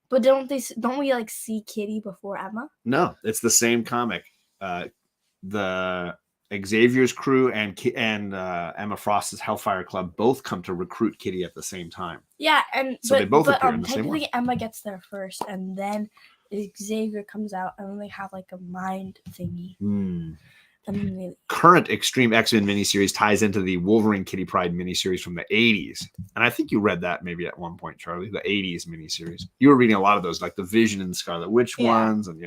But don't we like see Kitty before Emma? No, it's the same comic. The Xavier's crew and Emma Frost's Hellfire Club both come to recruit Kitty at the same time. Yeah, and so they both appear in the same one. Technically, Emma gets there first, and then Xavier comes out, and then they have like a mind thingy. Current Extreme X-Men miniseries ties into the Wolverine Kitty Pryde miniseries from the 80s, and I think you read that maybe at one point, Charlie. The 80s miniseries. You were reading a lot of those, like the Vision and Scarlet Witch ones, and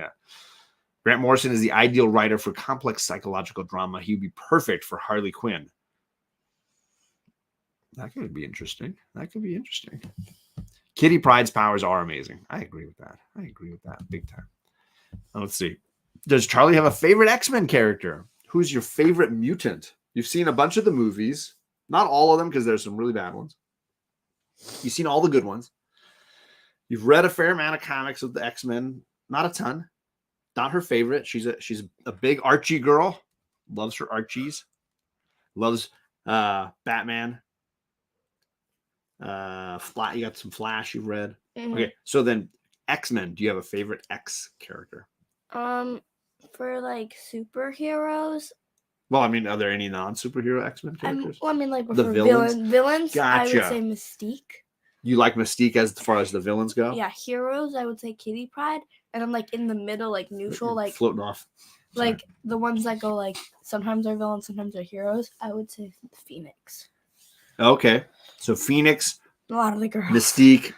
Grant Morrison is the ideal writer for complex psychological drama. He would be perfect for Harley Quinn. That could be interesting. Kitty Pryde's powers are amazing. I agree with that. Big time. Now, let's see. Does Charlie have a favorite X-Men character? Who's your favorite mutant? You've seen a bunch of the movies. Not all of them, because there's some really bad ones. You've seen all the good ones. You've read a fair amount of comics with the X-Men. Not a ton. Not her favorite. She's a big Archie girl. Loves her Archies. Loves Batman. You got some Flash you've read. Mm-hmm. Okay, so then X-Men. Do you have a favorite X character? For like superheroes. Well, I mean, are there any non-superhero X-Men characters? Like the villains. Gotcha. I would say Mystique. You like Mystique as far as the villains go? Yeah, heroes. I would say Kitty Pryde, and I'm like in the middle, like neutral, like floating off. Sorry. Like the ones that go like sometimes they're villains, sometimes they're heroes. I would say Phoenix. Okay. So Phoenix, A lot of the girls. Mystique,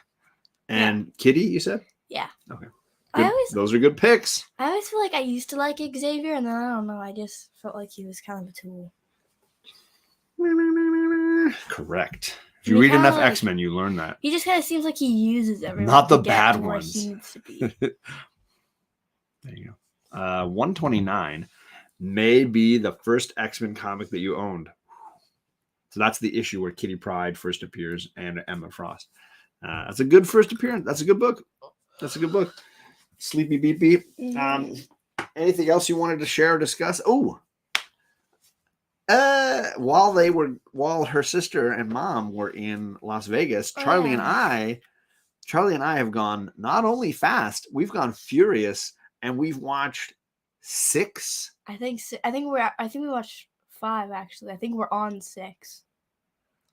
and Kitty, you said? Yeah. Okay. Good. Those are good picks. I always feel like I used to like Xavier, and then I don't know. I just felt like he was kind of a tool. Correct. If you read enough X-Men, you learn that. He just kind of seems like he uses everyone. Not the to bad get to ones. where he needs to be. There you go. 129 may be the first X-Men comic that you owned. So that's the issue where Kitty Pryde first appears and Emma Frost. That's a good first appearance. That's a good book. Sleepy Beep Beep. Anything else you wanted to share or discuss? Oh, while her sister and mom were in Las Vegas, Charlie and I have gone not only fast, we've gone furious, and we've watched 6. I think we watched 5 actually. I think we're on 6.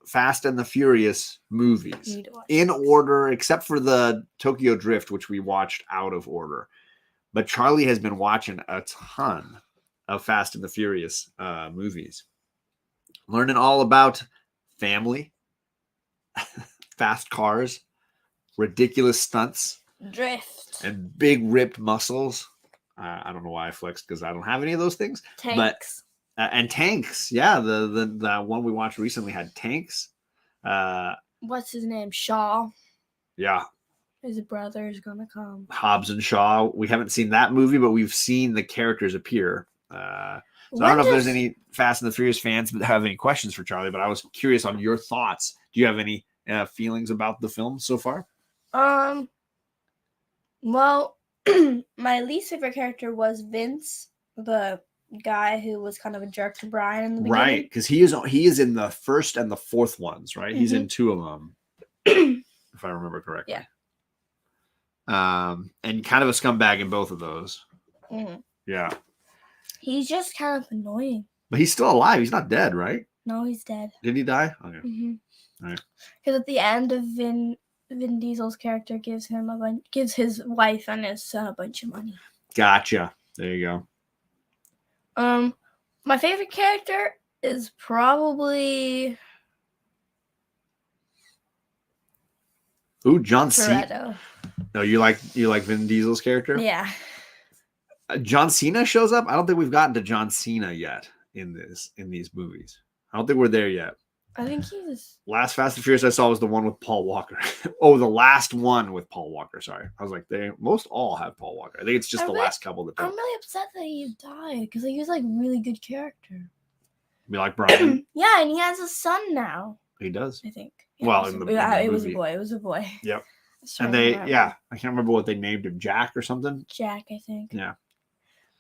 Fast and the Furious movies in order, except for the Tokyo Drift, which we watched out of order. But Charlie has been watching a ton of Fast and the Furious movies, learning all about family, fast cars, ridiculous stunts, drift, and big ripped muscles. I don't know why I flexed because I don't have any of those things. Tanks. And tanks, yeah. The one we watched recently had tanks. What's his name? Shaw. Yeah. His brother is gonna come. Hobbs and Shaw. We haven't seen that movie, but we've seen the characters appear. So I don't know if there's any Fast and the Furious fans that have any questions for Charlie, but I was curious on your thoughts. Do you have any feelings about the film so far? Well, my least favorite character was Vince, the guy who was kind of a jerk to Brian in the beginning. Right, because he is in the first and the fourth ones, right? Mm-hmm. He's in 2 of them, if I remember correctly. Yeah. And kind of a scumbag in both of those. Mm-hmm. Yeah. He's just kind of annoying. But he's still alive. He's not dead, right? No, he's dead. Did he die? Okay. Mm-hmm. All right. Because at the end of Vin Diesel's character gives his wife and his son a bunch of money. Gotcha. There you go. My favorite character is probably John Cena. No, you like Vin Diesel's character? Yeah. John Cena shows up. I don't think we've gotten to John Cena yet in these movies. I don't think we're there yet. I think he's last Fast and Furious I saw was the one with Paul Walker. Oh, the last one with Paul Walker. Sorry, I was like, they most all have Paul Walker. I think it's just the last couple that. I'm really upset that he died because he was like really good character. You like Brian? Yeah, and he has a son now. He does. I think. Yeah, well, it was a boy. It was a boy. Yep. And I can't remember what they named him. Jack or something. Jack, I think. Yeah.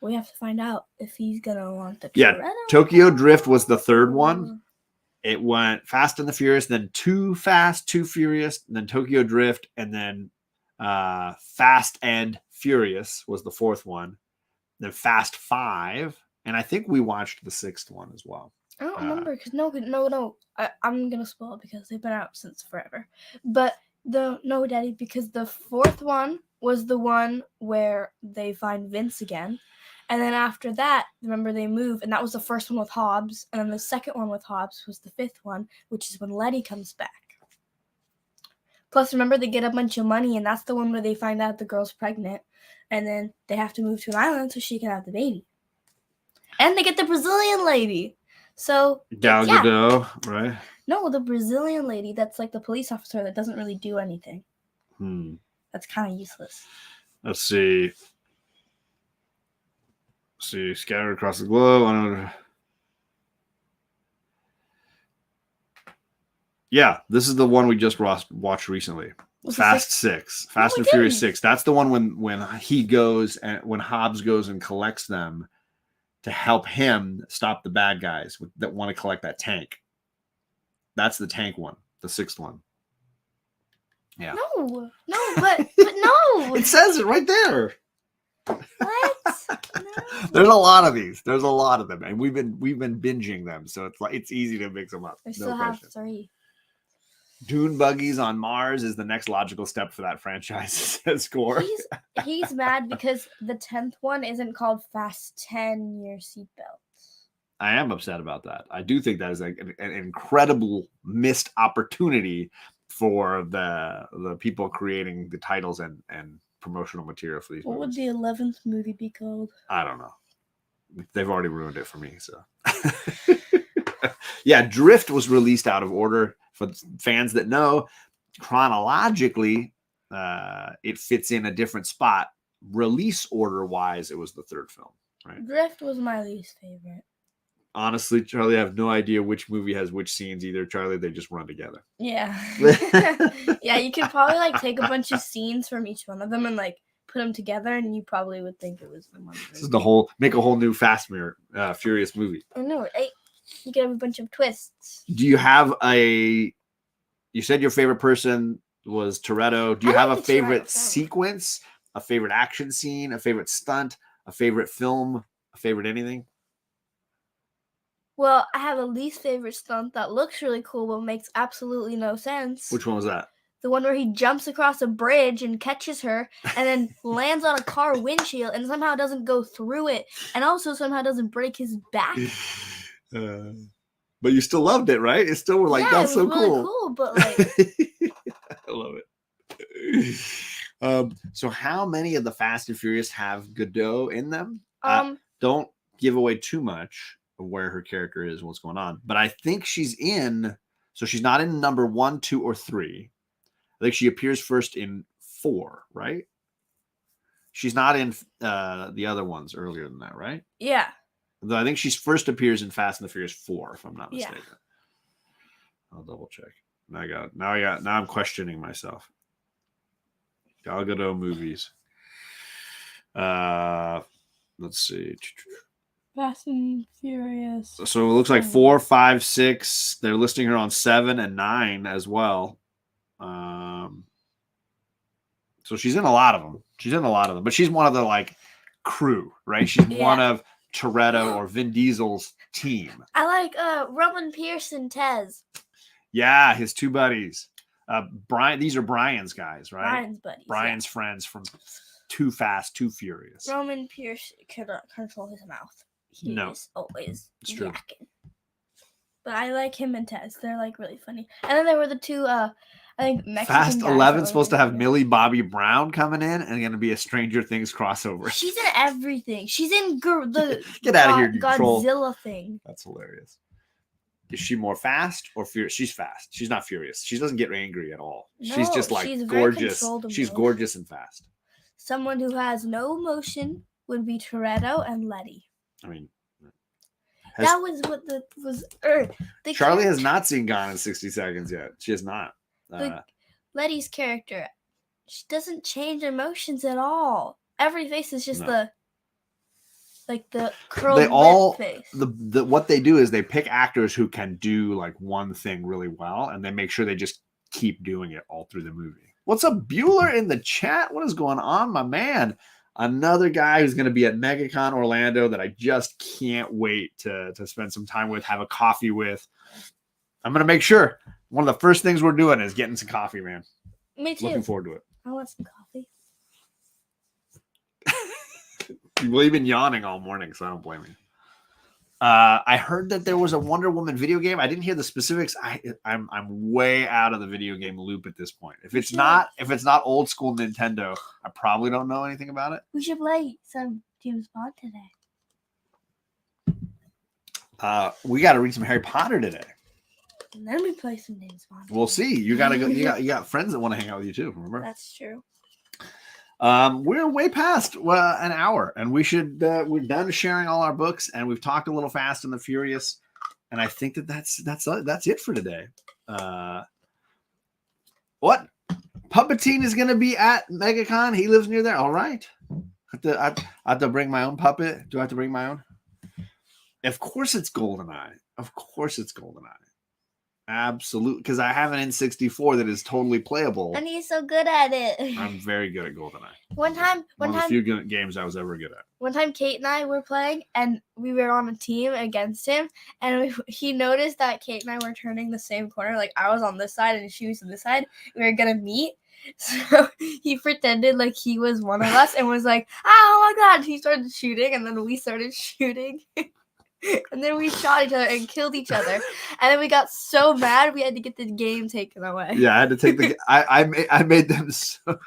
We have to find out if he's gonna want the. Yeah. Tokyo Drift was the third one. It went Fast and the Furious, then Too Fast, Too Furious, and then Tokyo Drift, and then Fast and Furious was the fourth one. Then Fast 5, and I think we watched the 6th one as well. I don't remember because no. I'm gonna spoil it because they've been out since forever. But Daddy, because the 4th one was the one where they find Vince again. And then after that, remember they move, and that was the first one with Hobbs. And then the second one with Hobbs was the 5th one, which is when Letty comes back. Plus, remember they get a bunch of money, and that's the one where they find out the girl's pregnant. And then they have to move to an island so she can have the baby. And they get the Brazilian lady. So Gal Gadot, right? No, the Brazilian lady that's like the police officer that doesn't really do anything. That's kind of useless. Let's see. Scattered across the globe. Yeah, this is the one we just watched recently. Fast 6. Fast and Furious 6. That's the one when he goes and when Hobbs goes and collects them to help him stop the bad guys that want to collect that tank. That's the tank one, the 6th one. Yeah. No, but no. It says it right there. What? No. There's a lot of these. There's a lot of them, and we've been binging them, so it's easy to mix them up. I still have 3. Dune buggies on Mars is the next logical step for that franchise, says Gore. He's mad because the 10th one isn't called Fast 10 Year Seatbelt. I am upset about that. I do think that is like an incredible missed opportunity for the people creating the titles and promotional material for these movies. What would the 11th movie be called? I don't know. They've already ruined it for me, so. Yeah, Drift was released out of order. For fans that know, chronologically, it fits in a different spot. Release order-wise, it was the third film, right? Drift was my least favorite. Honestly, Charlie, I have no idea which movie has which scenes either. Charlie, they just run together. Yeah. Yeah, you could probably like take a bunch of scenes from each one of them and like put them together, and you probably would think it was the one. This is make a whole new Furious movie. I know. You could have a bunch of twists. Do you have you said your favorite person was Toretto. Do you have a favorite sequence, a favorite action scene, a favorite stunt, a favorite film, a favorite anything? Well, I have a least favorite stunt that looks really cool but makes absolutely no sense. Which one was that? The one where he jumps across a bridge and catches her and then lands on a car windshield and somehow doesn't go through it and also somehow doesn't break his back. But you still loved it, right? It still were like, that's so really cool. Cool, but like I love it. So how many of the Fast and Furious have Godot in them? Don't give away too much of where her character is, what's going on. But I think she's in, so she's not in number 1, 2, or 3. I think she appears first in 4, right? She's not in the other ones earlier than that, right? Yeah. Though I think she first appears in Fast and the Furious 4, if I'm not mistaken. Yeah. I'll double check. Now I'm questioning myself. Gal Gadot movies. Let's see. Fast and Furious. So it looks like 4, 5, 6. They're listing her on 7 and 9 as well. So she's in a lot of them. But she's one of the like crew, right? She's one of Toretto or Vin Diesel's team. I like Roman Pierce and Tez. Yeah, his two buddies. Brian. These are Brian's guys, right? Brian's buddies. Brian's friends from Too Fast, Too Furious. Roman Pierce cannot control his mouth. He is always yakking. But I like him and Tez. They're like really funny. And then there were the two, I think Mexican Fast 11 supposed to have Millie Bobby Brown coming in and going to be a Stranger Things crossover. She's in everything. She's in the Get out of here, Godzilla thing. That's hilarious. Is she more fast or furious? She's fast. She's not furious. She doesn't get angry at all. No, she's just like gorgeous. She's gorgeous and fast. Someone who has no emotion would be Toretto and Letty. I mean, that was what was. Charlie has not seen Gone in 60 Seconds yet. She has not. Letty's character, she doesn't change emotions at all. Every face is just the curled lip face. What they do is they pick actors who can do like one thing really well, and they make sure they just keep doing it all through the movie. What's up, Bueller in the chat? What is going on, my man? Another guy who's going to be at MegaCon Orlando that I just can't wait to spend some time with, have a coffee with. I'm going to make sure one of the first things we're doing is getting some coffee, man. Me too. Looking forward to it. I want some coffee. Well, you've been yawning all morning, so I don't blame you. I heard that there was a Wonder Woman video game. I didn't hear the specifics. I'm way out of the video game loop at this point. If it's not old school Nintendo, I probably don't know anything about it. We should play some James Bond today. We got to read some Harry Potter today. And then we play some James Bond. We'll see. You gotta go. You got friends that want to hang out with you too. Remember? That's true. We're way past an hour, and we're done sharing all our books, and we've talked a little Fast and the Furious, and I think that's it for today. What? Puppetine is going to be at MegaCon. He lives near there. All right. I have to bring my own puppet. Do I have to bring my own? Of course it's GoldenEye. Absolutely, because I have an N64 that is totally playable. And he's so good at it. I'm very good at GoldenEye. One time, one of the few games I was ever good at. One time, Kate and I were playing, and we were on a team against him, and he noticed that Kate and I were turning the same corner. Like, I was on this side, and she was on this side. We were going to meet. So he pretended like he was one of us and was like, oh my God. He started shooting, and then we started shooting. And then we shot each other and killed each other. And then we got so mad we had to get the game taken away. Yeah, I had to take the. I made them so.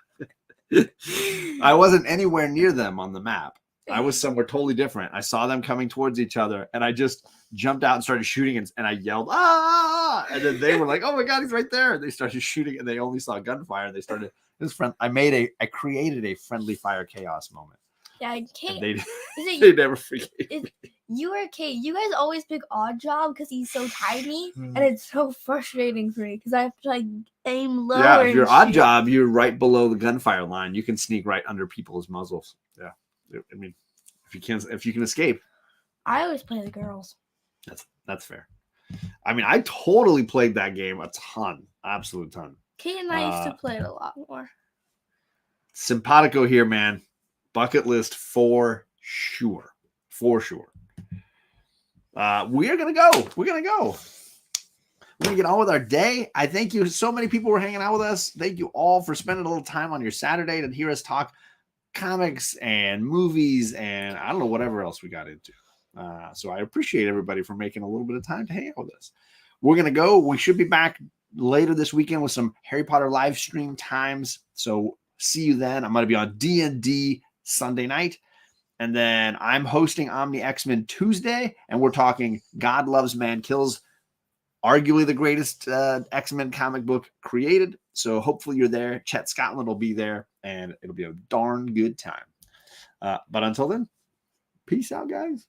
I wasn't anywhere near them on the map. I was somewhere totally different. I saw them coming towards each other, and I just jumped out and started shooting, and I yelled, "Ah!" And then they were like, "Oh my God, he's right there!" And they started shooting, and they only saw gunfire. And they started. I created a friendly fire chaos moment. Yeah, Kate. They never forgave me. You or Kate, you guys always pick Odd Job because he's so tiny, and it's so frustrating for me because I have to like aim lower. Yeah, if you're Odd Job, you're right below the gunfire line. You can sneak right under people's muzzles. Yeah, I mean, if you can escape. I always play the girls. That's fair. I mean, I totally played that game a ton, absolute ton. Kate and I used to play it a lot more. Simpatico here, man. Bucket list for sure. For sure. We're gonna go. We're gonna get on with our day. I thank you. So many people were hanging out with us. Thank you all for spending a little time on your Saturday to hear us talk comics and movies and I don't know whatever else we got into. So I appreciate everybody for making a little bit of time to hang out with us. We're gonna go. We should be back later this weekend with some Harry Potter live stream times. So see you then. I'm gonna be on D&D Sunday night. And then I'm hosting Omni X-Men Tuesday, and we're talking God Loves, Man Kills, arguably the greatest X-Men comic book created. So hopefully you're there. Chet Scotland will be there, and it'll be a darn good time. But until then, peace out, guys.